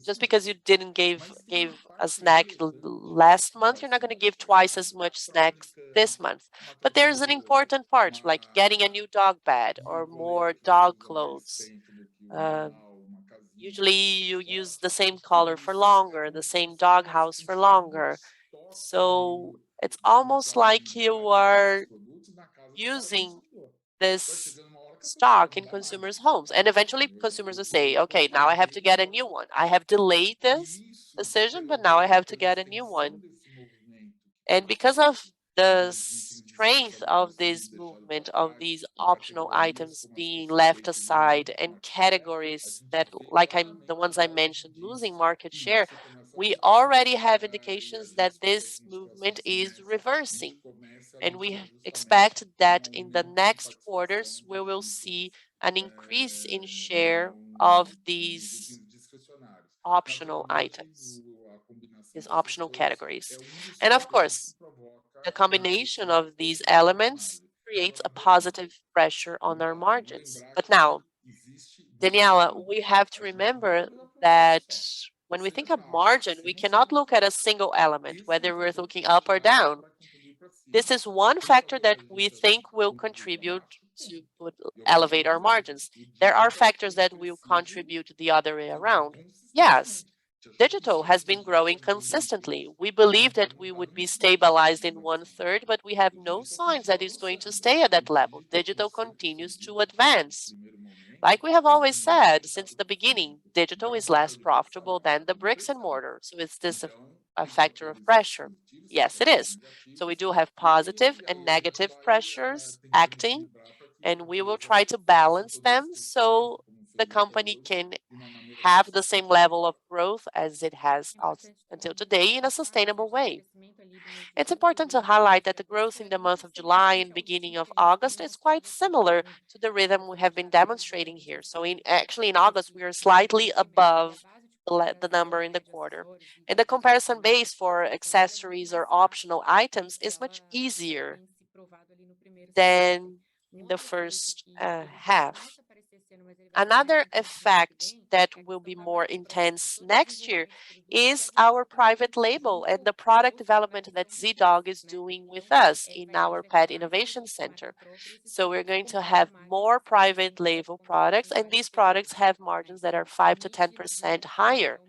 just because you didn't gave a snack last month, you're not going to give twice as much snacks this month. But there's an important part, like getting a new dog bed or more dog clothes. Usually you use the same color for longer, the same dog house for longer. So it's almost like you are using this stock in consumers' homes. And eventually consumers will say, okay, now I have to get a new one. I have delayed this decision, but now I have to get a new one. And because of the strength of this movement of these optional items being left aside and categories that, like the ones I mentioned, losing market share, we already have indications that this movement is reversing. And we expect that in the next quarters, we will see an increase in share of these optional items, these optional categories. And of course, the combination of these elements creates a positive pressure on our margins. But now, Daniela, we have to remember that when we think of margin, we cannot look at a single element, whether we're looking up or down. This is one factor that we think will contribute to elevate our margins. There are factors that will contribute the other way around. Yes, digital has been growing consistently. We believe that we would be stabilized in 1/3, but we have no signs that it's going to stay at that level. Digital continues to advance. Like we have always said since the beginning, digital is less profitable than the bricks and mortar. So is this a factor of pressure? Yes, it is. So we do have positive and negative pressures acting, and we will try to balance them so the company can have the same level of growth as it has until today in a sustainable way. It's important to highlight that the growth in the month of July and beginning of August is quite similar to the rhythm we have been demonstrating here. So actually in August, we are slightly above the number in the quarter. And the comparison base for accessories or optional items is much easier than in the first half. Another effect that will be more intense next year is our private label and the product development that ZDog is doing with us in our Pet Innovation Center. So we're going to have more private label products, and these products have margins that are 5 to 10% higher.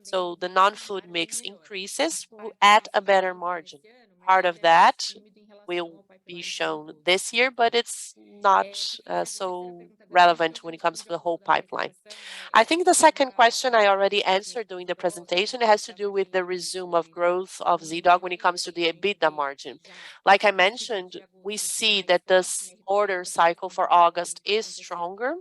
So the non-food mix increases at a better margin. Part of that will be shown this year, but it's not so relevant when it comes to the whole pipeline. I think the second question I already answered during the presentation. It has to do with the resume of growth of ZDog when it comes to the EBITDA margin. Like I mentioned, we see that this order cycle for August is stronger,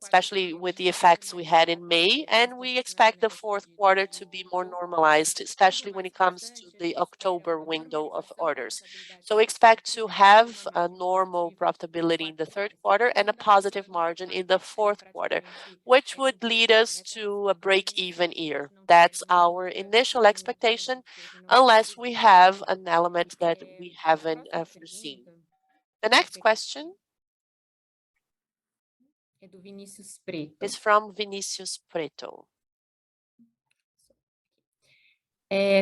especially with the effects we had in May, and we expect the fourth quarter to be more normalized, especially when it comes to the October window of orders. So we expect to have a normal profitability in the third quarter and a positive margin in the fourth quarter, which would lead us to a break-even year. That's our initial expectation, unless we have an element that we haven't foreseen. The next question is from Vinicius Preto.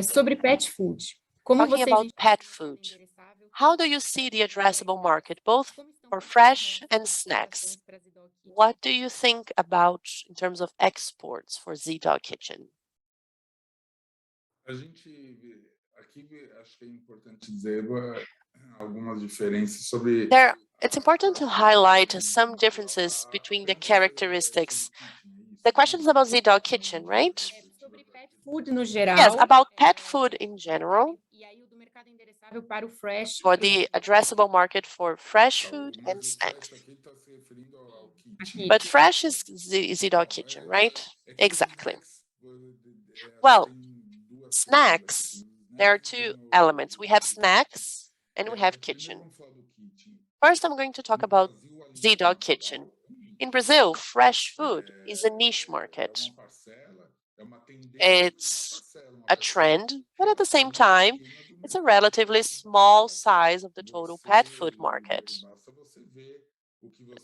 Sobre pet food. Talking about pet food, how do you see the addressable market, both for fresh and snacks? What do you think about in terms of exports for ZDog Kitchen? It's important to highlight some differences between the characteristics. The question is about ZDog Kitchen, right? Sobre pet food no geral. Yes, about pet food in general, for the addressable market for fresh food and snacks. But fresh is ZDog Kitchen, right? Exactly. Well, snacks, there are two elements. We have snacks and we have kitchen. First, I'm going to talk about ZDog Kitchen. In Brazil, fresh food is a niche market. It's a trend, but at the same time, it's a relatively small size of the total pet food market.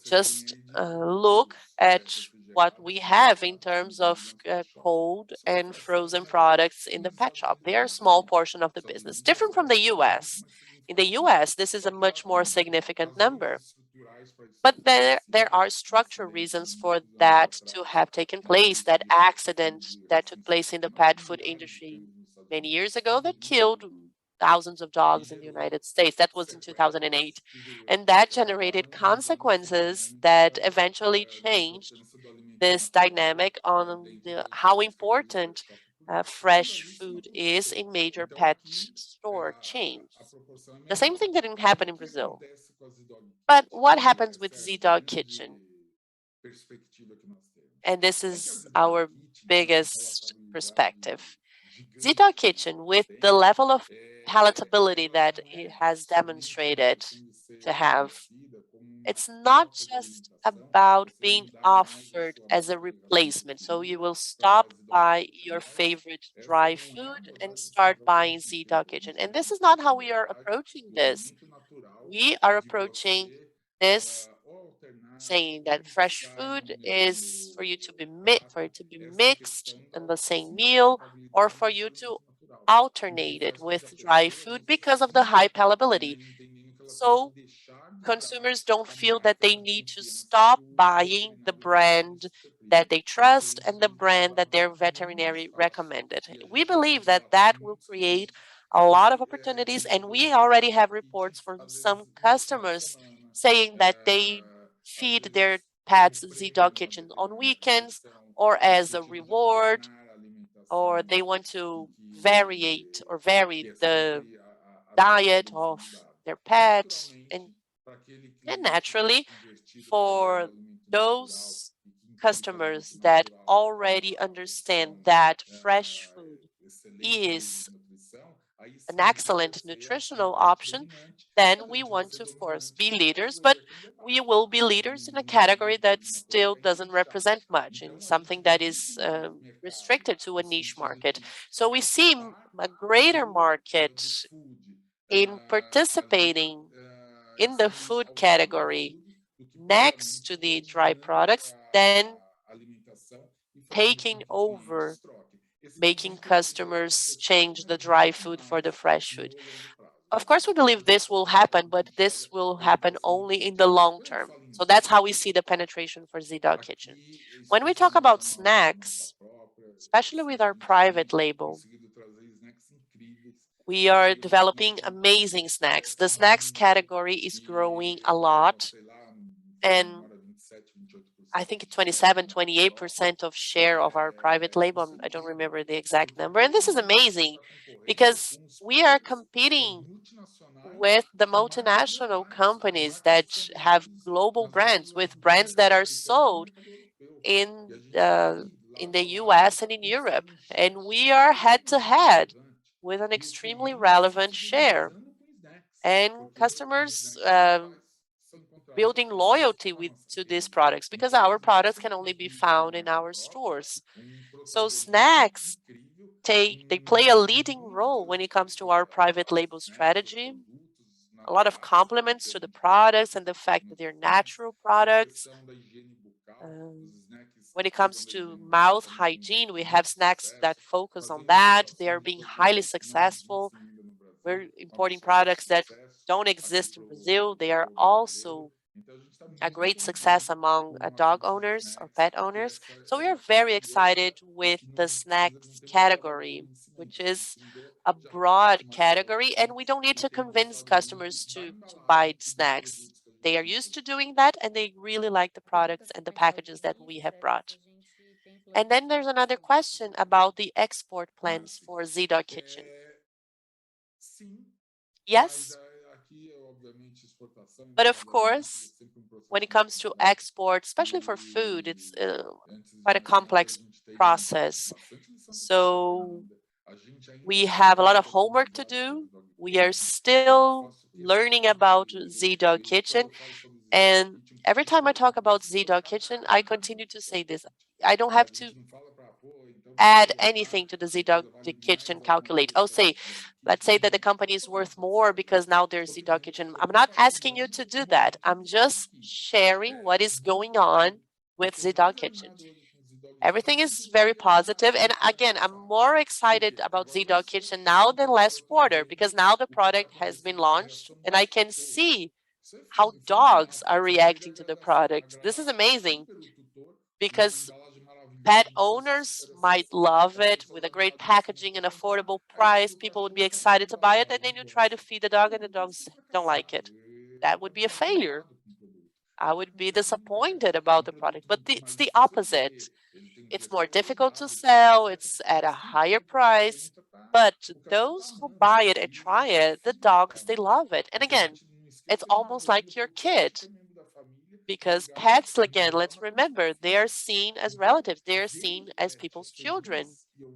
Just look at what we have in terms of cold and frozen products in the pet shop. They are a small portion of the business, different from the US. In the US, this is a much more significant number. But there are structural reasons for that to have taken place, that accident that took place in the pet food industry many years ago that killed thousands of dogs in the United States. That was in 2008. And that generated consequences that eventually changed this dynamic on how important fresh food is in major pet store chains. The same thing didn't happen in Brazil. But what happens with ZDog Kitchen? And this is our biggest perspective. ZDog Kitchen, with the level of palatability that it has demonstrated to have, it's not just about being offered as a replacement. So you will stop by your favorite dry food and start buying ZDog Kitchen. And this is not how we are approaching this. We are approaching this saying that fresh food is for you to be mixed in the same meal, or for you to alternate it with dry food because of the high palatability. So consumers don't feel that they need to stop buying the brand that they trust and the brand that their veterinary recommended. We believe that that will create a lot of opportunities, and we already have reports from some customers saying that they feed their pets ZDog Kitchen on weekends or as a reward, or they want to vary the diet of their pet. And naturally, for those customers that already understand that fresh food is an excellent nutritional option, then we want to, of course, be leaders, but we will be leaders in a category that still doesn't represent much, in something that is restricted to a niche market. So we see a greater market in participating in the food category next to the dry products than taking over, making customers change the dry food for the fresh food. Of course, we believe this will happen, but this will happen only in the long term. So that's how we see the penetration for Z-Dog Kitchen. When we talk about snacks, especially with our private label, we are developing amazing snacks. The snacks category is growing a lot, and I think 27, 28% of share of our private label. I don't remember the exact number. And this is amazing because we are competing with the multinational companies that have global brands, with brands that are sold in the US and in Europe. And we are head to head with an extremely relevant share. And customers building loyalty to these products because our products can only be found in our stores. So snacks they play a leading role when it comes to our private label strategy. A lot of compliments to the products and the fact that they're natural products. When it comes to mouth hygiene, we have snacks that focus on that. They are being highly successful. We're importing products that don't exist in Brazil. They are also a great success among dog owners or pet owners. So we are very excited with the snacks category, which is a broad category, and we don't need to convince customers to buy snacks. They are used to doing that, and they really like the products and the packages that we have brought. And then there's another question about the export plans for Z-Dog Kitchen. Yes, but of course, when it comes to export, especially for food, it's quite a complex process. So we have a lot of homework to do. We are still learning about Z-Dog Kitchen. And every time I talk about Z-Dog Kitchen, I continue to say this. I don't have to add anything to the Z-Dog Kitchen calculate. I'll say, let's say that the company is worth more because now there's Z-Dog Kitchen. I'm not asking you to do that. I'm just sharing what is going on with Z-Dog Kitchen. Everything is very positive. And again, I'm more excited about Z-Dog Kitchen now than last quarter because now the product has been launched and I can see how dogs are reacting to the product. This is amazing because pet owners might love it with a great packaging and affordable price. People would be excited to buy it, and then you try to feed the dog and the dogs don't like it. That would be a failure. I would be disappointed about the product, but it's the opposite. It's more difficult to sell, it's at a higher price, but those who buy it and try it, the dogs, they love it. And again, it's almost like your kid because pets, again, let's remember, they are seen as relatives. They are seen as people's children.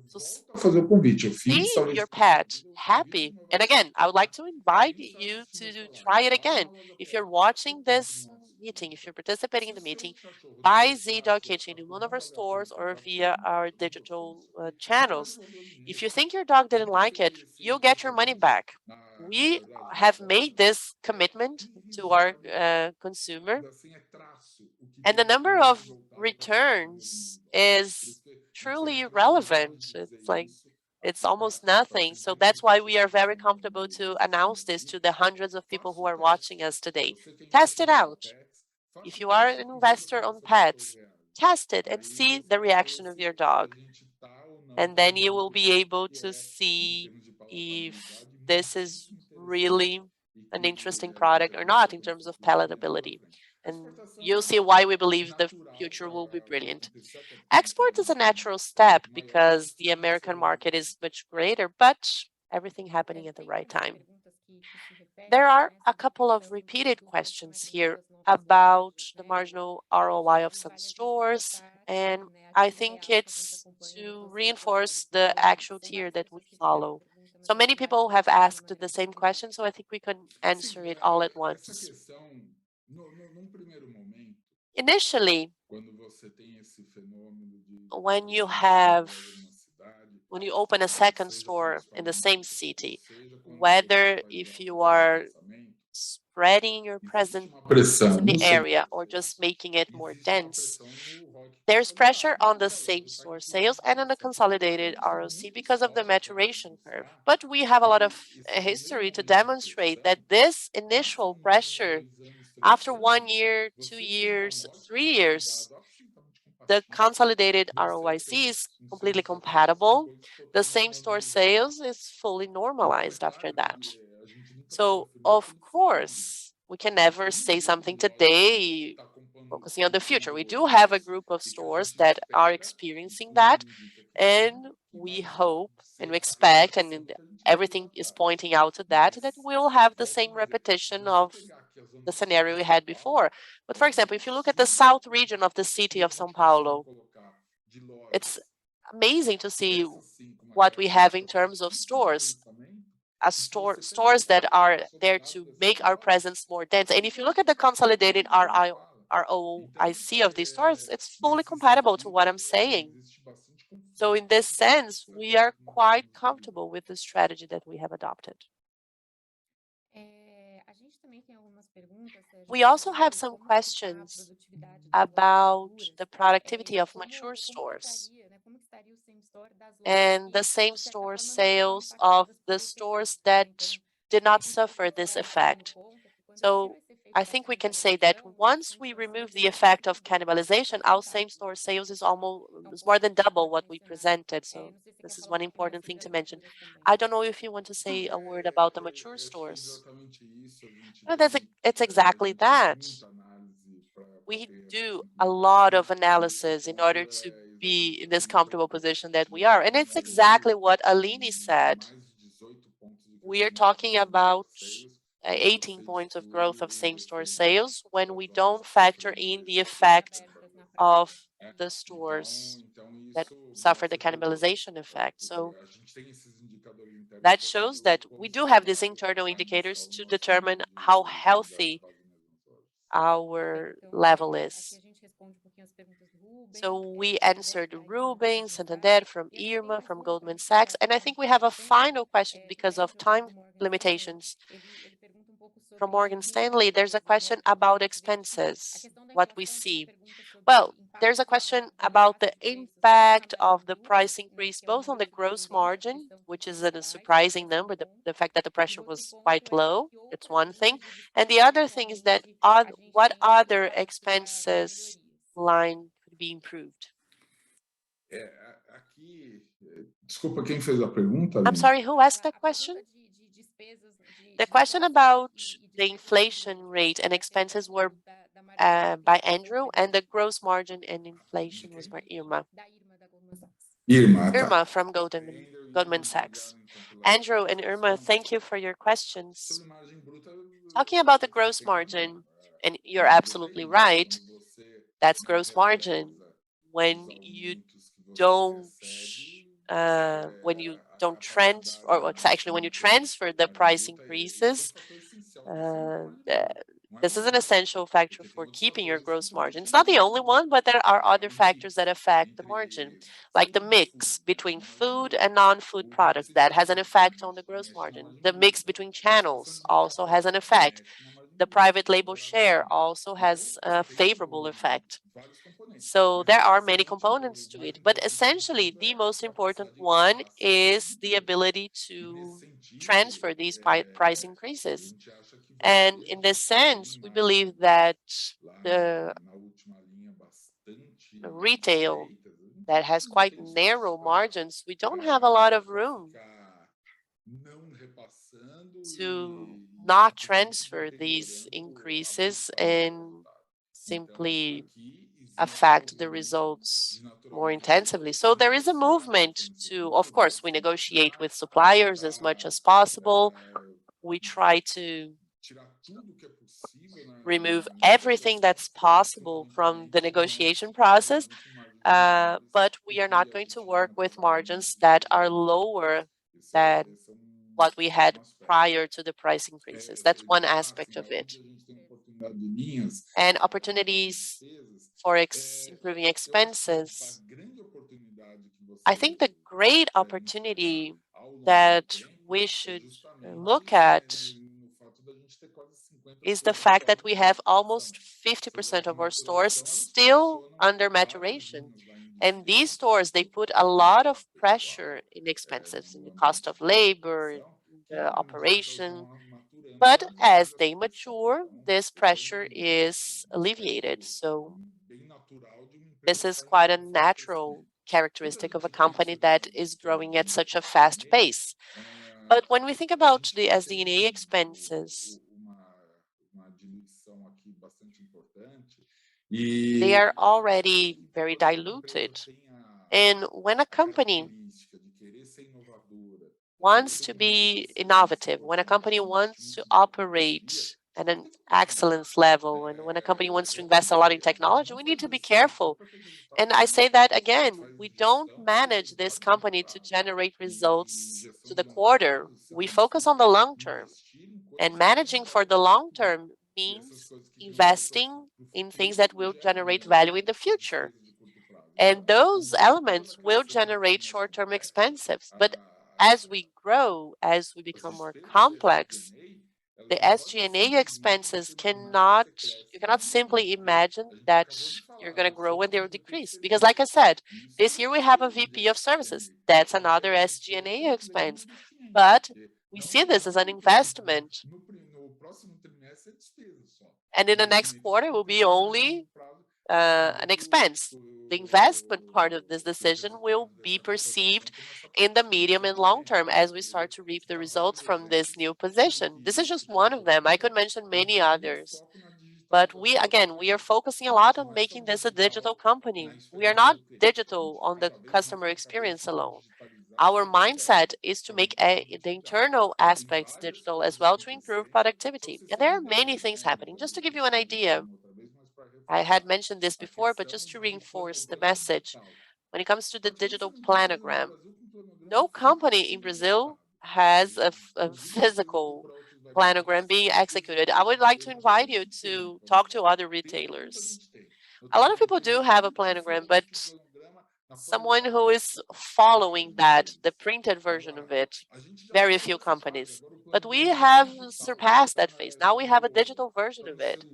So see your pet happy. And again, I would like to invite you to try it again. If you're watching this meeting, if you're participating in the meeting, buy Z-Dog Kitchen in one of our stores or via our digital channels. If you think your dog didn't like it, you'll get your money back. We have made this commitment to our consumer, and the number of returns is truly irrelevant. It's almost nothing. So that's why we are very comfortable to announce this to the hundreds of people who are watching us today. Test it out. If you are an investor on pets, test it and see the reaction of your dog. And then you will be able to see if this is really an interesting product or not in terms of palatability. And you'll see why we believe the future will be brilliant. Export is a natural step because the American market is much greater, but everything happening at the right time. There are a couple of repeated questions here about the marginal ROI of some stores, and I think it's to reinforce the actual tier that we follow. So many people have asked the same question, so I think we can answer it all at once. Initially, when you open a second store in the same city, whether if you are spreading your presence in the area or just making it more dense, there's pressure on the same-store sales and on the consolidated ROC because of the maturation curve. But we have a lot of history to demonstrate that this initial pressure, after 1 year, 2 years, 3 years, the consolidated ROIC is completely compatible. The same-store sales is fully normalized after that. So, of course, we can never say something today focusing on the future. We do have a group of stores that are experiencing that, and we hope and we expect, and everything is pointing out to that we'll have the same repetition of the scenario we had before. But for example, if you look at the south region of the city of São Paulo, it's amazing to see what we have in terms of stores. Stores that are there to make our presence more dense. And if you look at the consolidated ROIC of these stores, it's fully compatible to what I'm saying. So in this sense, we are quite comfortable with the strategy that we have adopted. We also have some questions about the productivity of mature stores and the same-store sales of the stores that did not suffer this effect. So I think we can say that once we remove the effect of cannibalization, our same-store sales is more than double what we presented. So this is one important thing to mention. I don't know if you want to say a word about the mature stores. No, it's exactly that. We do a lot of analysis in order to be in this comfortable position that we are. And it's exactly what Aline said. We are talking about 18 points of growth of same-store sales when we don't factor in the effect of the stores that suffer the cannibalization effect. So that shows that we do have these internal indicators to determine how healthy our level is. So we answered Ruben, Santander, from Irma, from Goldman Sachs, and I think we have a final question because of time limitations. From Morgan Stanley, there's a question about expenses, what we see. Well, there's a question about the impact of the price increase, both on the gross margin, which is a surprising number, the fact that the pressure was quite low, it's one thing. And the other thing is that what other expenses line could be improved? I'm sorry, who asked that question? The question about the inflation rate and expenses were by Andrew, and the gross margin and inflation was by Irma. Irma from Goldman Sachs. Andrew and Irma, thank you for your questions. Talking about the gross margin, and you're absolutely right, that's gross margin when you don't transfer, or actually when you transfer the price increases. This is an essential factor for keeping your gross margin. It's not the only one, but there are other factors that affect the margin, like the mix between food and non-food products. That has an effect on the gross margin. The mix between channels also has an effect. The private label share also has a favorable effect. So there are many components to it, but essentially the most important one is the ability to transfer these price increases. And in this sense, we believe that the retail that has quite narrow margins, we don't have a lot of room to not transfer these increases and simply affect the results more intensively. So there is a movement to, of course, we negotiate with suppliers as much as possible. We try to remove everything that's possible from the negotiation process, but we are not going to work with margins that are lower than what we had prior to the price increases. That's one aspect of it. And opportunities for improving expenses. I think the great opportunity that we should look at is the fact that we have almost 50% of our stores still under maturation. And these stores, they put a lot of pressure in expenses, in the cost of labor, in the operation. But as they mature, this pressure is alleviated. So this is quite a natural characteristic of a company that is growing at such a fast pace. But when we think about the SG&A expenses, they are already very diluted. And when a company wants to be innovative, when a company wants to operate at an excellence level, and when a company wants to invest a lot in technology, we need to be careful. And I say that again, we don't manage this company to generate results to the quarter. We focus on the long term. And managing for the long term means investing in things that will generate value in the future. And those elements will generate short-term expenses. But as we grow, as we become more complex, the SG&A expenses you cannot simply imagine that you're going to grow and they will decrease. Because like I said, this year we have a VP of services. That's another SG&A expense. But we see this as an investment. And in the next quarter will be only an expense. The investment part of this decision will be perceived in the medium and long term as we start to reap the results from this new position. This is just one of them. I could mention many others. But we are focusing a lot on making this a digital company. We are not digital on the customer experience alone. Our mindset is to make the internal aspects digital as well to improve productivity. And there are many things happening. Just to give you an idea, I had mentioned this before, but just to reinforce the message, when it comes to the digital planogram, no company in Brazil has a physical planogram being executed. I would like to invite you to talk to other retailers. A lot of people do have a planogram, but someone who is following that, the printed version of it, very few companies. But we have surpassed that phase. Now we have a digital version of it.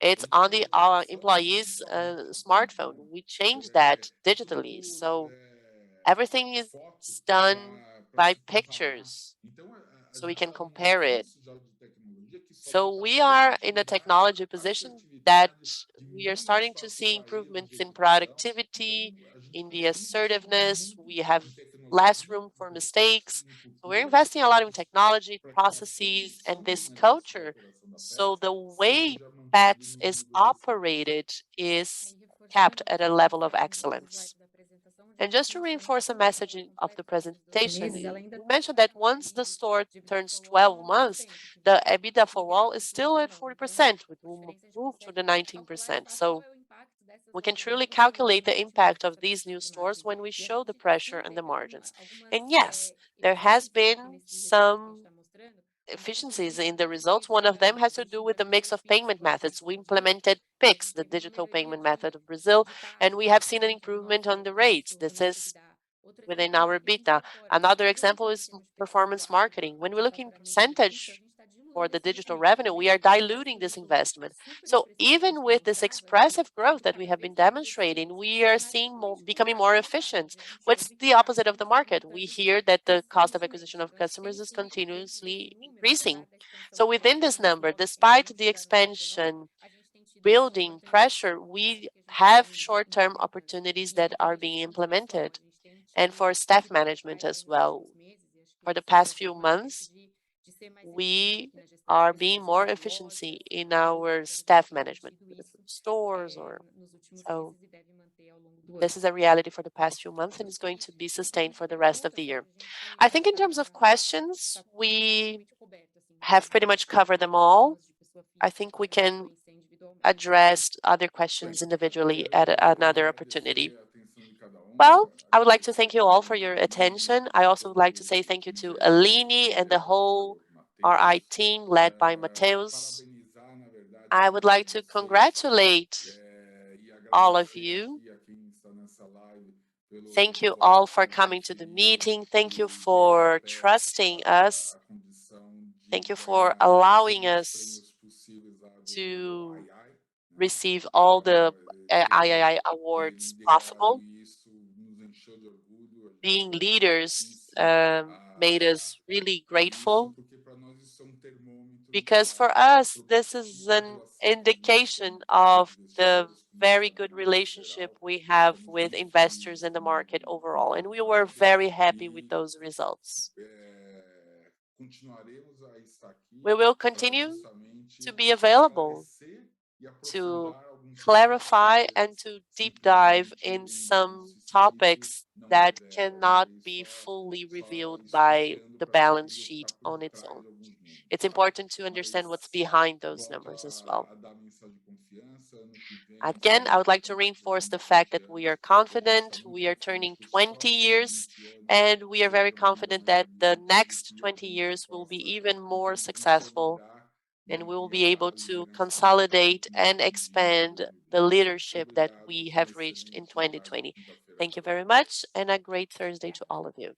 It's on our employees' smartphone. We changed that digitally. So everything is done by pictures, so we can compare it. So we are in a technology position that we are starting to see improvements in productivity, in the assertiveness. We have less room for mistakes. So we're investing a lot in technology, processes, and this culture. So the way petz is operated is kept at a level of excellence. And just to reinforce the message of the presentation, we mentioned that once the store turns 12 months, the EBITDA for all is still at 40%, which will move to the 19%. So we can truly calculate the impact of these new stores when we show the pressure and the margins. And yes, there has been some efficiencies in the results. One of them has to do with the mix of payment methods. We implemented PIX, the digital payment method of Brazil, and we have seen an improvement on the rates. This is within our EBITDA. Another example is performance marketing. When we look in percentage for the digital revenue, we are diluting this investment. So even with this expressive growth that we have been demonstrating, we are seeing becoming more efficient. What's the opposite of the market? We hear that the cost of acquisition of customers is continuously increasing. So within this number, despite the expansion building pressure, we have short-term opportunities that are being implemented, and for staff management as well. For the past few months, we are being more efficiency in our staff management, stores or so. This is a reality for the past few months, and it's going to be sustained for the rest of the year. I think in terms of questions, we have pretty much covered them all. I think we can address other questions individually at another opportunity. Well, I would like to thank you all for your attention. I also would like to say thank you to Aline and the whole RI team led by Mateus. I would like to congratulate all of you. Thank you all for coming to the meeting. Thank you for trusting us. Thank you for allowing us to receive all the III awards possible. Being leaders made us really grateful, because for us, this is an indication of the very good relationship we have with investors in the market overall. And we were very happy with those results. We will continue to be available to clarify and to deep dive in some topics that cannot be fully revealed by the balance sheet on its own. It's important to understand what's behind those numbers as well. Again, I would like to reinforce the fact that we are confident. We are turning 20 years, and we are very confident that the next 20 years will be even more successful, and we will be able to consolidate and expand the leadership that we have reached in 2020. Thank you very much, and a great Thursday to all of you.